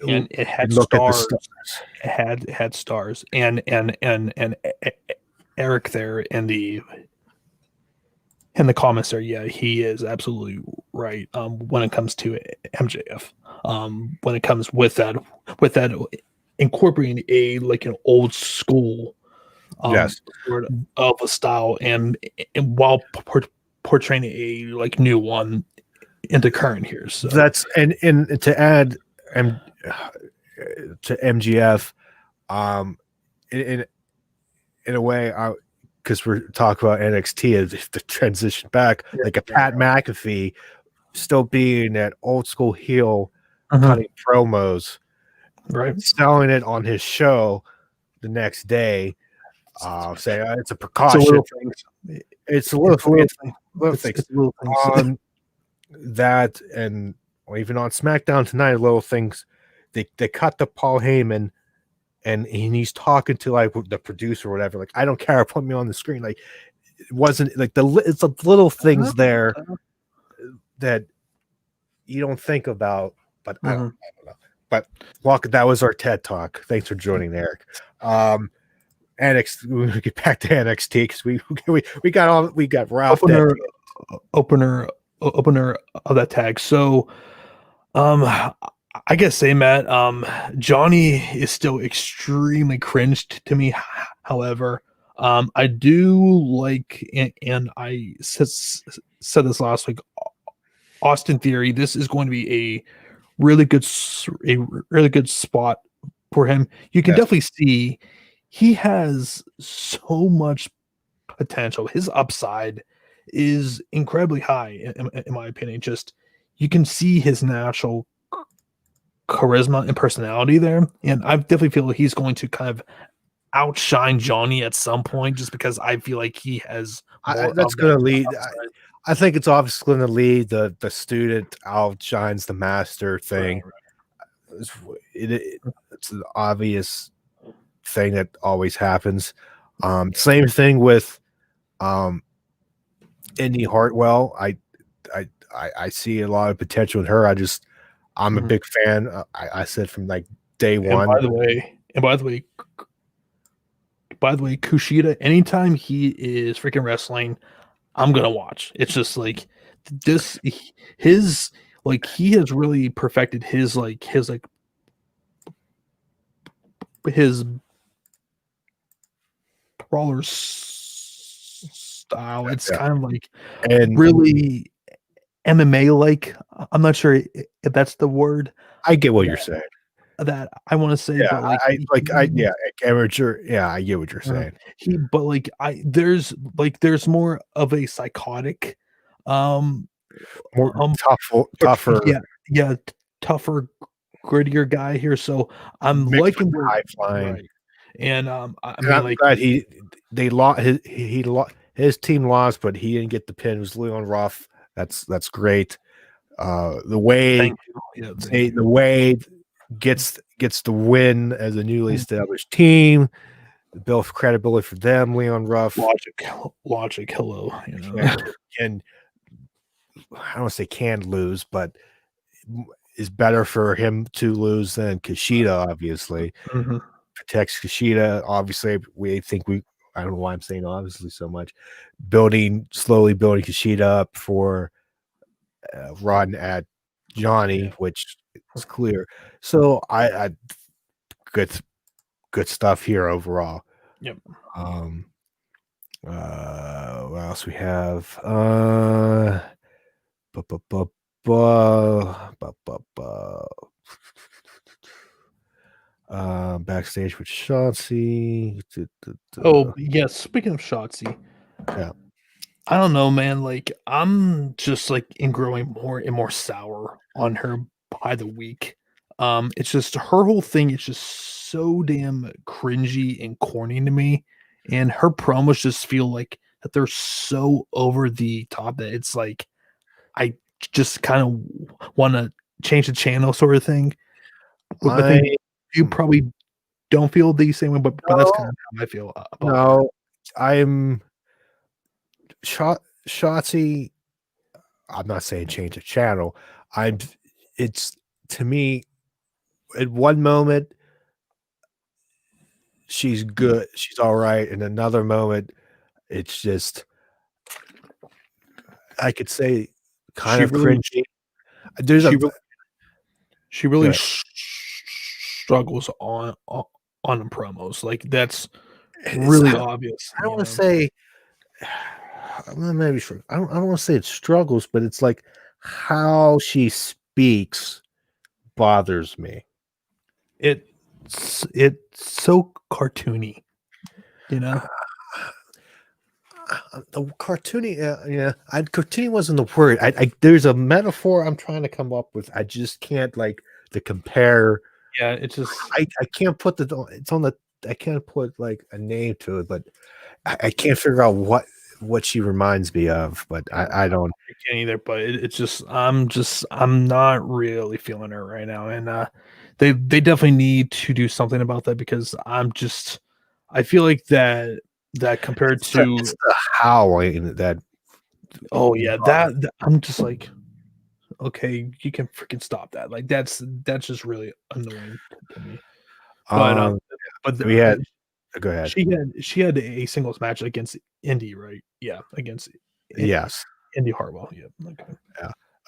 and it had Look at the stars. stars. It had stars, and Eric there in the comments there, yeah, he is absolutely right. When it comes to MJF, when it comes with that incorporating an old school Yes, sort of a style, and while portraying a new one into current here. So that's and to add to MGF, in a way, because we're talking about NXT as the transition back, like a Pat McAfee still being that old school heel, cutting promos, right, selling it on his show the next day, saying it's a it's a precaution. little things. It's a little things. It's little things. On that, and even on SmackDown tonight, little things. They cut to Paul Heyman, and he's talking to like the producer or whatever. Like, I don't care, put me on the screen. Like, it wasn't like it's the little things there that you don't think about. But I don't know. But Walker, that was our TED Talk. Thanks for joining, Eric. NXT. We get back to NXT because we got Ralph opener of that tag. So, I guess say Matt, Johnny is still extremely cringe to me. However, I do like, and I said this last week, Austin Theory. This is going to be a really good spot for him. You can definitely see he has so much potential. His upside is incredibly high, in my opinion. Just you can see his natural charisma and personality there, and I definitely feel like he's going to kind of outshine Johnny at some point, just because I feel like he has. That's going to lead. I think it's obviously going to lead the student outshines the master thing. Right. It's an obvious thing that always happens. Same thing with Indy Hartwell. I see a lot of potential in her. I'm a big fan. I said from like day one. By the way, Kushida, anytime he is freaking wrestling, I'm gonna watch. It's just like this. His he has really perfected his brawler style. It's kind of like really MMA like. I'm not sure if that's the word. I get what you're saying. That I want to say, but amateur. Yeah, I get what you're saying. There's more of a psychotic, more tougher, tougher, grittier guy here. So I'm liking high flying, right. And I'm glad they lost his team lost, but he didn't get the pin. It was Leon Ruff. That's great. The way the way gets the win as a newly established team, build credibility for them. Leon Ruff, logic, hello, and I don't want to say can lose, but is better for him to lose than Kushida. Obviously, protects Kushida. Obviously, I don't know why I'm saying obviously so much. Slowly building Kushida up for run at Johnny, which is clear. So I good stuff here overall. Yep. What else we have? Backstage with Shotzi. Oh yes, speaking of Shotzi, yeah. I don't know, man. Like, I'm just growing more and more sour on her by the week. It's just her whole thing is just so damn cringy and corny to me, and her promos just feel like that they're so over the top that it's like I just kind of want to change the channel, sort of thing. But I think you probably don't feel the same way, but that's kind of how I feel about her. I'm Shotzi. I'm not saying change the channel. It's to me at one moment she's good, she's all right, and another moment it's just I could say kind She of really, cringy. There's she a really, she go really ahead. struggles on the promos. Like that's It's really obvious. I don't want to say I'm maybe sure. I don't want to say it struggles, but it's like how she speaks bothers me. It's so cartoony, you know. The cartoony, yeah, cartoony wasn't the word. There's a metaphor I'm trying to come up with. I just can't like to compare. Yeah, it's just I can't put it's on the. I can't put like a name to it, but I can't figure out what she reminds me of. But I don't. I can't either. But it's just I'm not really feeling her right now, and they definitely need to do something about that because I feel like that compared to It's the howling that. oh yeah that I'm just like okay you can freaking stop that like that's just really annoying to me. But Um, but we had. Go ahead. she had a singles match against Indy, right? Yeah, against Yes. Indy Hartwell. Yeah. Okay.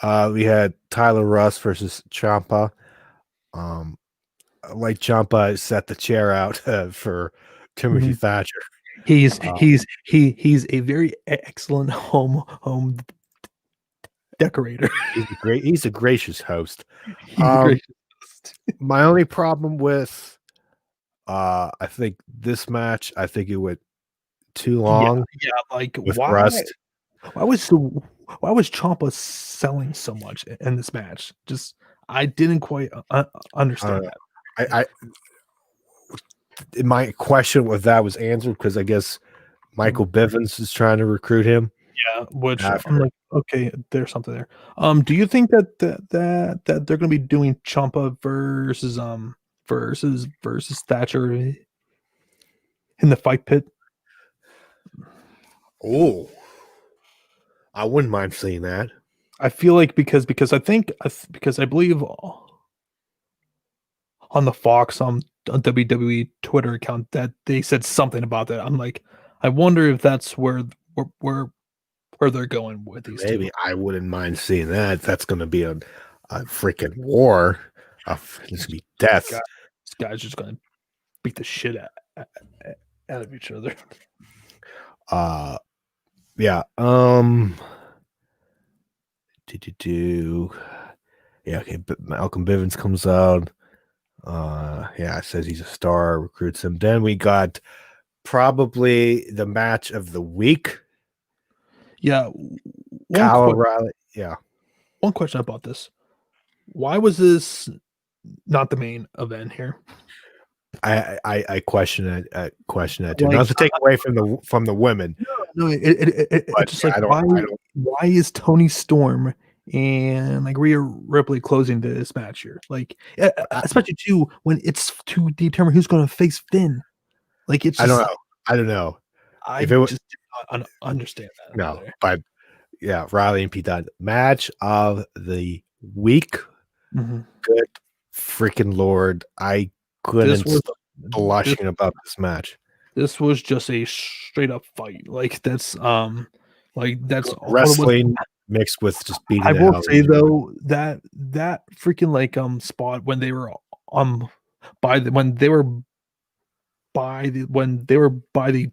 Yeah. We had Tyler Russ versus Champa. Um, like Champa set the chair out for Timothy Mhm. Thatcher. He's Uh, he's he's a very excellent home decorator. he's a gracious host. He's a great. My only problem with I think this match, I think it went too Yeah, long yeah. Like with Rust. why was so why was Champa selling so much in this match? Just I didn't quite understand that. I my question with that was answered because I guess Michael Bivens is trying to recruit him Yeah, which I'm after. like, okay, there's something there. Do you think that they're gonna be doing Champa versus versus Thatcher in the fight pit? Oh, I wouldn't mind seeing that. I feel like because I think because I believe on the Fox on WWE Twitter account that they said something about that. I'm like, I wonder if that's where where they're going with these two. Maybe I wouldn't mind seeing that. That's going to be a freaking war. It's going to be death. Guy, this guy's just gonna beat the shit out of each other. Uh, yeah. Do yeah. Okay. But Malcolm Bivens comes out. Yeah. Says he's a star. Recruits him. Then we got probably the match of the week. Yeah, Kyle O'Reilly. Yeah. one question about this. Why was this not the main event here? I question it. Question that too. Like, Not to take away from the women. no, But it's just like I don't. why is Tony Storm and like Rhea Ripley closing this match here? Like, especially too when it's to determine who's going to face Finn. Like, it's I don't just know. I don't know I if it was just did not understand that. no, There. but yeah, Riley and Pete Dunne match of the week. Mhm. Good freaking lord! I This couldn't was stop blushing about this match. this was just a straight up fight. Like that's all it was. Wrestling mixed with just beating I the will hell. say though that freaking like spot when they were by the when they were when they were by the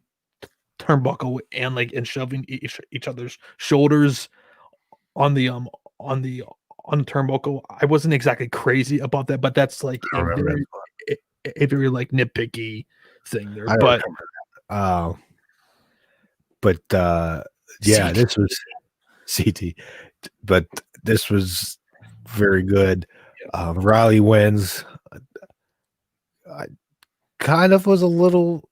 turnbuckle and like and shoving each other's shoulders on the on the on the turnbuckle. I wasn't exactly crazy about that, but that's like I don't remember that. a very like nitpicky thing there. I don't But remember that. But yeah, this was CT, but this was very good. Riley wins. I kind of was a little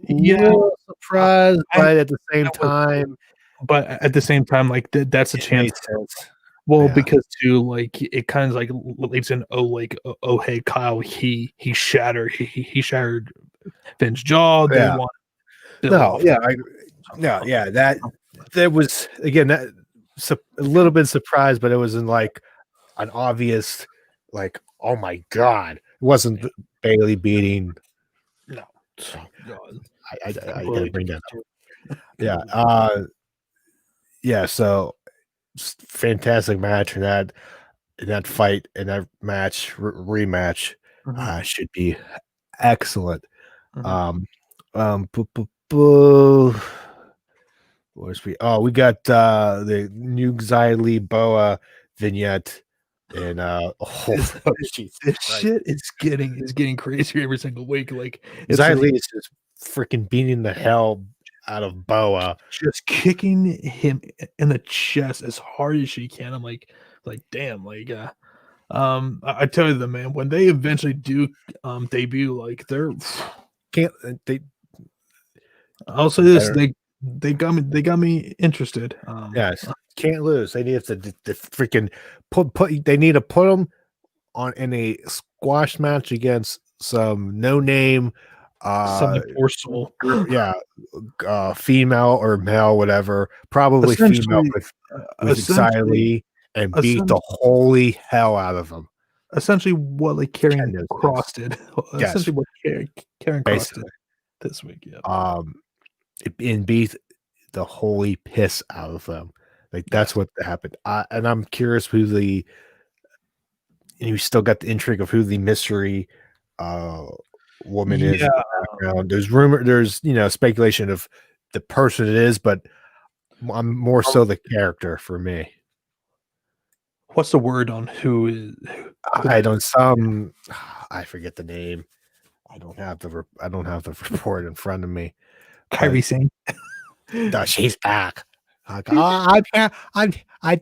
yeah, surprised, I, but at the same I was, time, but at the same time, like that's a it chance. made sense. Well, Yeah, because too, like it kind of like leads in. Oh, like oh, hey, Kyle, he shattered he shattered Finn's jaw. They yeah. want to build No, off. yeah, yeah. That was again that a little bit surprised, but it wasn't like an obvious like oh my god, it wasn't Bailey beating. No. God. I gotta bring that up. Yeah. Yeah. So fantastic match, and that fight and that match rematch should be excellent. We got the new Xia Li Boa vignette, and This shit is getting crazier every single week. Like it's Xia like Li is just freaking beating the hell out of Boa, just kicking him in the chest as hard as she can. I'm like damn, like I tell you the man, when they eventually do debut, like can't they? I'll say this, Better. they got me interested. Yes, can't lose. They need to the freaking put. They need to put them on in a squash match against some no name, Some poor soul. yeah, female or male, whatever. Probably female with Xia Li, and beat the holy hell out of them. Essentially, what like Karen Cross did. Yes, essentially what Karen Cross did this week. Yeah. And beat the holy piss out of them. Like that's what happened. And I'm curious who and you still got the intrigue of who the mystery woman is in the background. There's speculation of the person it is, but I'm more so the character for me. What's the word on who is? I forget the name. I don't have the report in front of me. Kyrie Singh. No, she's back. I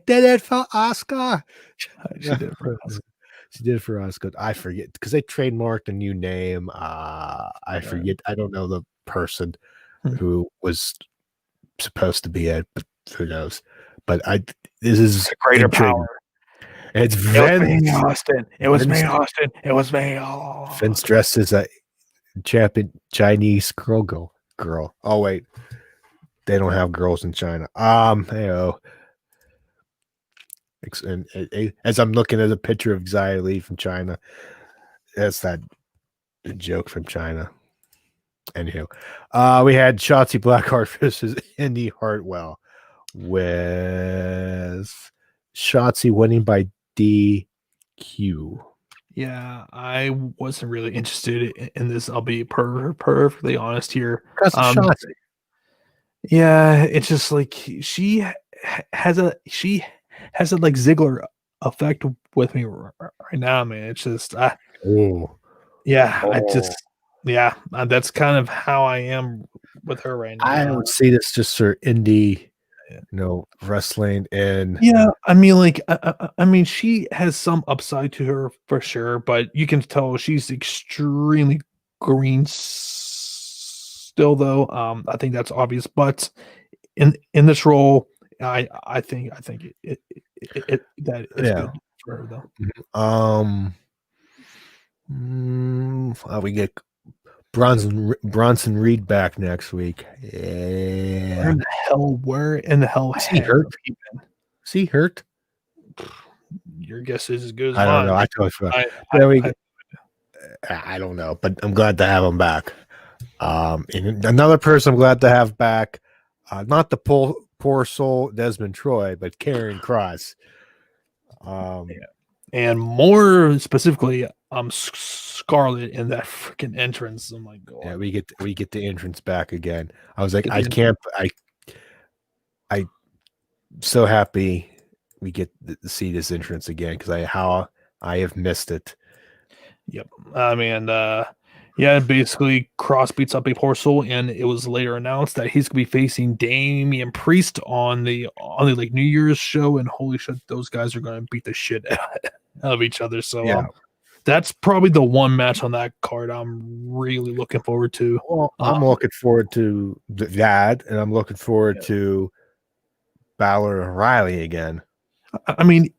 did it for Oscar. She did it for Oscar. She did it for Oscar. I forget because they trademarked a new name. I forget. I don't know the person who was supposed to be it, but who knows? But this is a greater power. It's Vince Austin. It was me, Austin. It was me. Vince dressed as a Chinese girl. Oh wait, they don't have girls in China. And as I'm looking at a picture of Xia Li from China, that's that joke from China. Anywho, we had Shotzi Blackheart versus Indy Hartwell, with Shotzi winning by DQ. Yeah, I wasn't really interested in this. I'll be perfectly honest here. Shotzi. Yeah, it's just like she has a like Ziggler effect with me right now, man. It's just that's kind of how I am with her right now. I don't see this just for indie, wrestling, and I mean, like, I mean, she has some upside to her for sure, but you can tell she's extremely green still, though. I think that's obvious, but in this role, I think it that is good for her though. We get Bronson Reed back next week. Yeah. Where in the hell is he hurt? Is he hurt? Your guess is as good as mine. I don't know. I totally forgot. I don't know, but I'm glad to have him back. And another person I'm glad to have back, not the poor soul Desmond Troy, but Karen Cross. And more specifically, Scarlett in that freaking entrance. Oh my god! Yeah, we get the entrance back again. I was like, I'm so happy we get to see this entrance again because I have missed it. Yep. I mean, basically Cross beats up a poor soul, and it was later announced that he's gonna be facing Damian Priest on the like New Year's show, and holy shit, those guys are gonna beat the shit out of each other. So that's probably the one match on that card I'm really looking forward to. Well, I'm looking forward to that, and I'm looking forward to Balor and Riley again. I mean,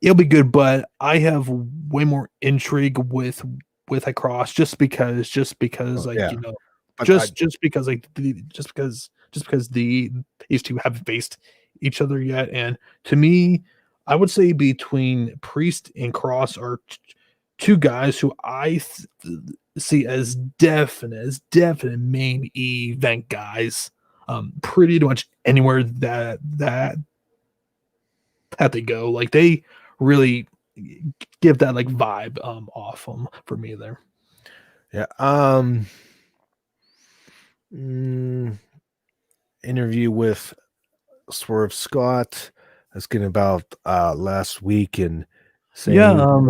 it'll be good, but I have way more intrigue with a Cross just because these two haven't faced each other yet, and to me, I would say between Priest and Cross are two guys who I see as definite main event guys. Pretty much anywhere that they go, like they really give that like vibe off them for me there. Yeah. Interview with Swerve Scott. Asking about last week and saying Yeah,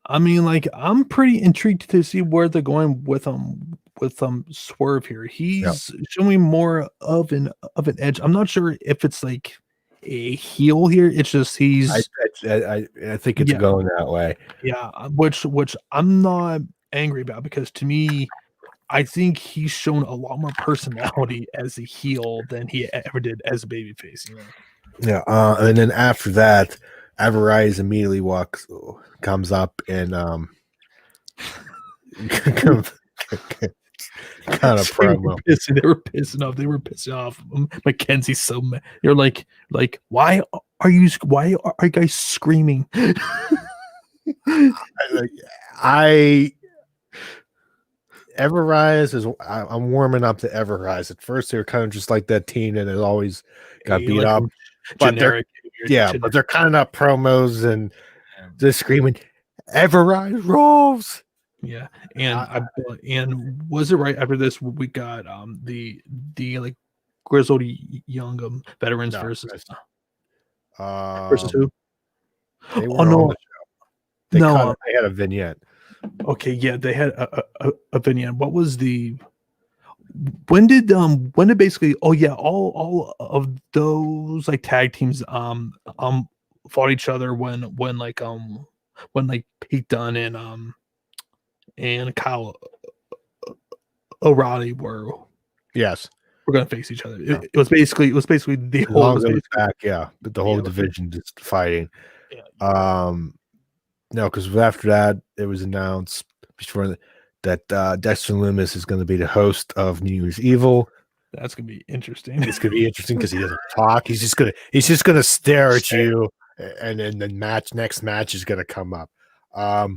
I mean, like I'm pretty intrigued to see where they're going with Swerve here. He's showing more of an edge. I'm not sure if it's like a heel here. It's just he's I think it's going that way. Yeah, which I'm not angry about, because to me, I think he's shown a lot more personality as a heel than he ever did as a babyface. Yeah, and then after that, Averrise immediately comes up and kind of promo. They were pissing off. They were pissing off. Mackenzie's so mad. You're like, why are you guys screaming? Everrise is. I'm warming up to Everrise. At first, they were kind of just like that team that has always got beat up. But generic, but they're kind of promos and just screaming, "Everrise rolls!" Yeah, and was it right after this we got the like grizzled young veterans versus who? They were on the show. They had a vignette. Okay, yeah, they had a vignette. What was the when did basically all of those like tag teams fought each other when Pete Dunne and Kyle O'Reilly were gonna face each other. It was basically the whole but the whole division just fighting. No, because after that it was announced before that Dexter Lumis is going to be the host of New Year's Evil. That's gonna be interesting. It's gonna be interesting because he doesn't talk. He's just gonna stare at you, and then the next match is gonna come up. I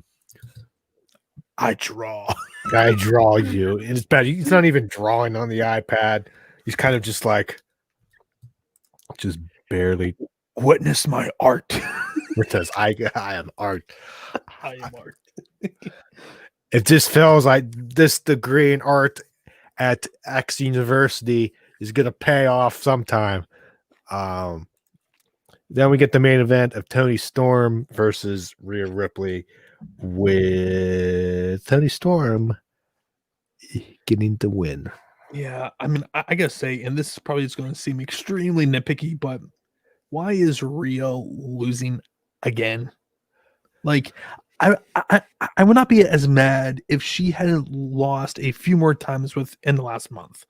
draw you. It's bad. He's not even drawing on the iPad. He's kind of just barely witness my art. It says, I am art. I am art. It just feels like this degree in art at X University is going to pay off sometime. Then we get the main event of Toni Storm versus Rio Ripley, with Toni Storm getting the win. Yeah, I mean, I gotta say, and this is probably just going to seem extremely nitpicky, but why is Rio losing again? Like, I would not be as mad if she hadn't lost a few more times within the last month.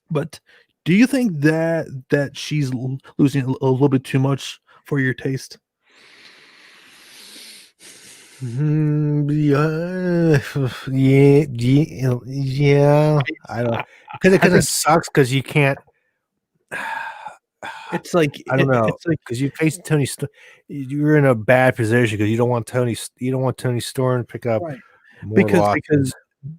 But do you think that she's losing a little bit too much for your taste? Yeah. I don't, because it sucks because you can't. It's like I don't know. It's like because you face Toni, you're in a bad position because you don't want Toni Storm to pick up more losses.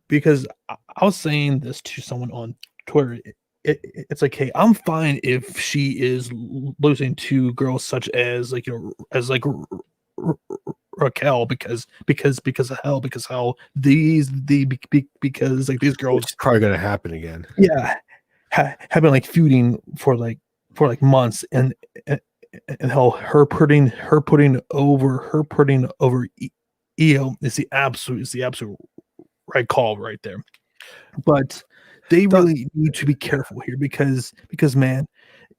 Because I was saying this to someone on Twitter. It's like, hey, I'm fine if she is losing to girls such as Raquel because these girls, it's probably going to happen again. Yeah, have been like feuding for months, and hell, her putting over Aew is the absolute right call right there. But they really need to be careful here because man,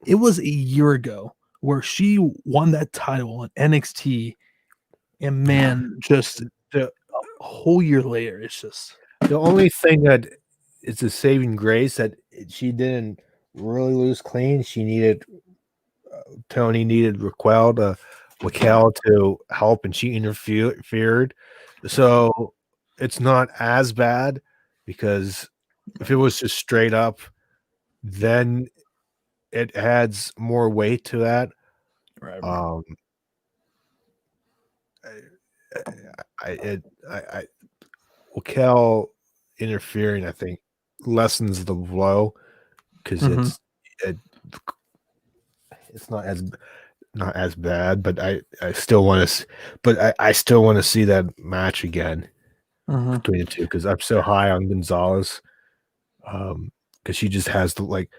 it was a year ago where she won that title on NXT, and man, just a whole year later, it's just the only thing that it's a saving grace that she didn't really lose clean. She needed Toni needed Raquel to help, and she interfered. So it's not as bad, because if it was just straight up, then it adds more weight to that. Right. Raquel interfering, I think, lessens the blow because Mhm. it's not as bad, but I still want to, I still want to see that match again Mhm. between the two because I'm so high on Gonzalez. Because she just has the like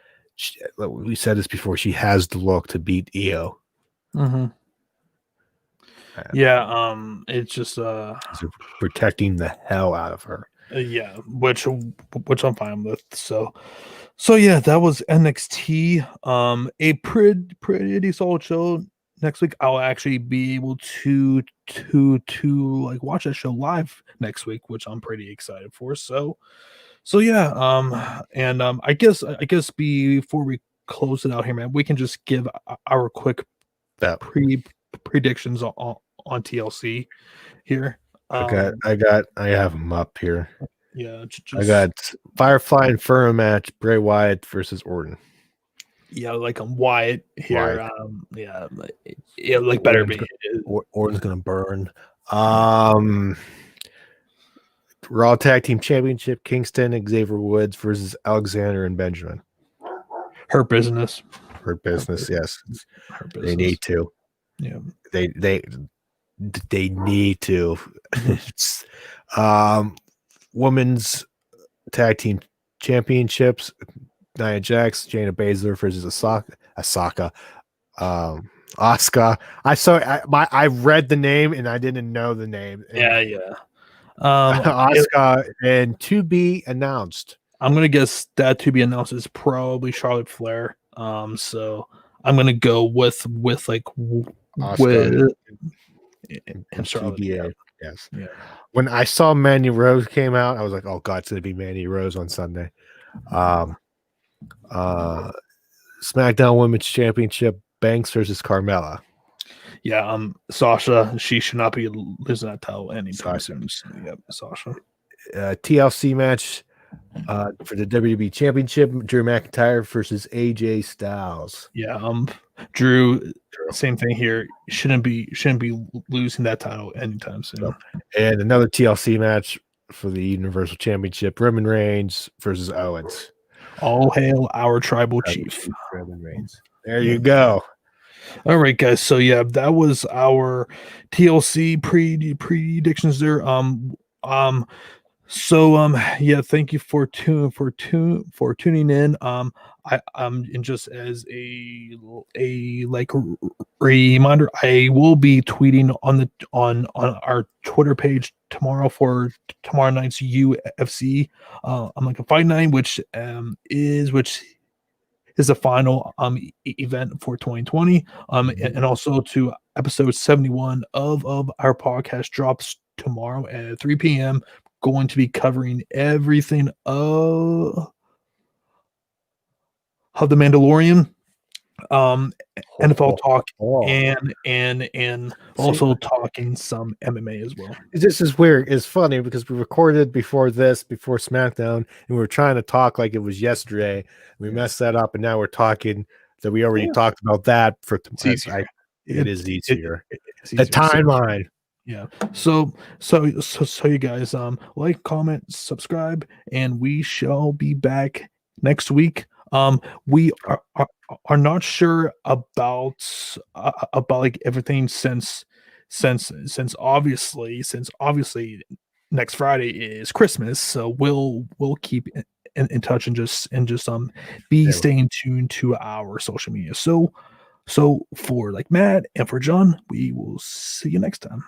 we said this before, she has the look to beat Aew. Mhm. And Yeah, it's just they're protecting the hell out of her. yeah, which I'm fine with. So yeah, that was NXT. A pretty solid show. Next week, I'll actually be able to like watch that show live next week, which I'm pretty excited for. So yeah, and I guess before we close it out here, man, we can just give our quick That pre predictions on TLC here. I have them up here. Yeah, I just got Firefly Inferno match, Bray Wyatt versus Orton. yeah, like I'm Wyatt here. Wyatt. Yeah, like better be. Orton's gonna burn. Um, Raw Tag Team Championship, Kingston, Xavier Woods versus Alexander and Benjamin. Her business. Her business, yes. Her They business. need to. Yeah. They need to. Women's Tag Team Championships, Nia Jax, Shayna Baszler versus Asuka. Asuka. I read the name and I didn't know the name. Yeah. Asuka and to be announced. I'm gonna guess that to be announced is probably Charlotte Flair. So I'm gonna go with Asuka and Charlotte. TBA. Yes. Yeah. When I saw Mandy Rose came out, I was like, oh God, it's gonna be Mandy Rose on Sunday. SmackDown Women's Championship, Banks versus Carmella. Yeah, Sasha, she should not be losing that title anytime Sasha. soon. So, yeah, Sasha. TLC match for the WWE Championship, Drew McIntyre versus AJ Styles. Yeah, Drew, same thing here. Shouldn't be losing that title anytime soon. And another TLC match for the Universal Championship, Roman Reigns versus Owens. All hail our tribal chief. Roman Reigns. There you go. All right, guys. So yeah, that was our TLC predictions there. Yeah, thank you for tuning in. And just as a like reminder, I will be tweeting on our Twitter page tomorrow for tomorrow night's UFC I'm like a fight night, which is the final event for 2020. And also to episode 71 of our podcast drops tomorrow at 3 p.m. Going to be covering everything of the Mandalorian, NFL talk, and also talking some MMA as well. This is weird. It's funny because we recorded before SmackDown, and we were trying to talk like it was yesterday. We messed that up, and now we're talking that we already talked about that for tomorrow. It is easier. It's easier. The timeline. Yeah. So you guys like, comment, subscribe, and we shall be back next week. We are not sure about like everything since obviously next Friday is Christmas, so we'll keep in touch and just be staying tuned to our social media. So for like Matt and for John, we will see you next time.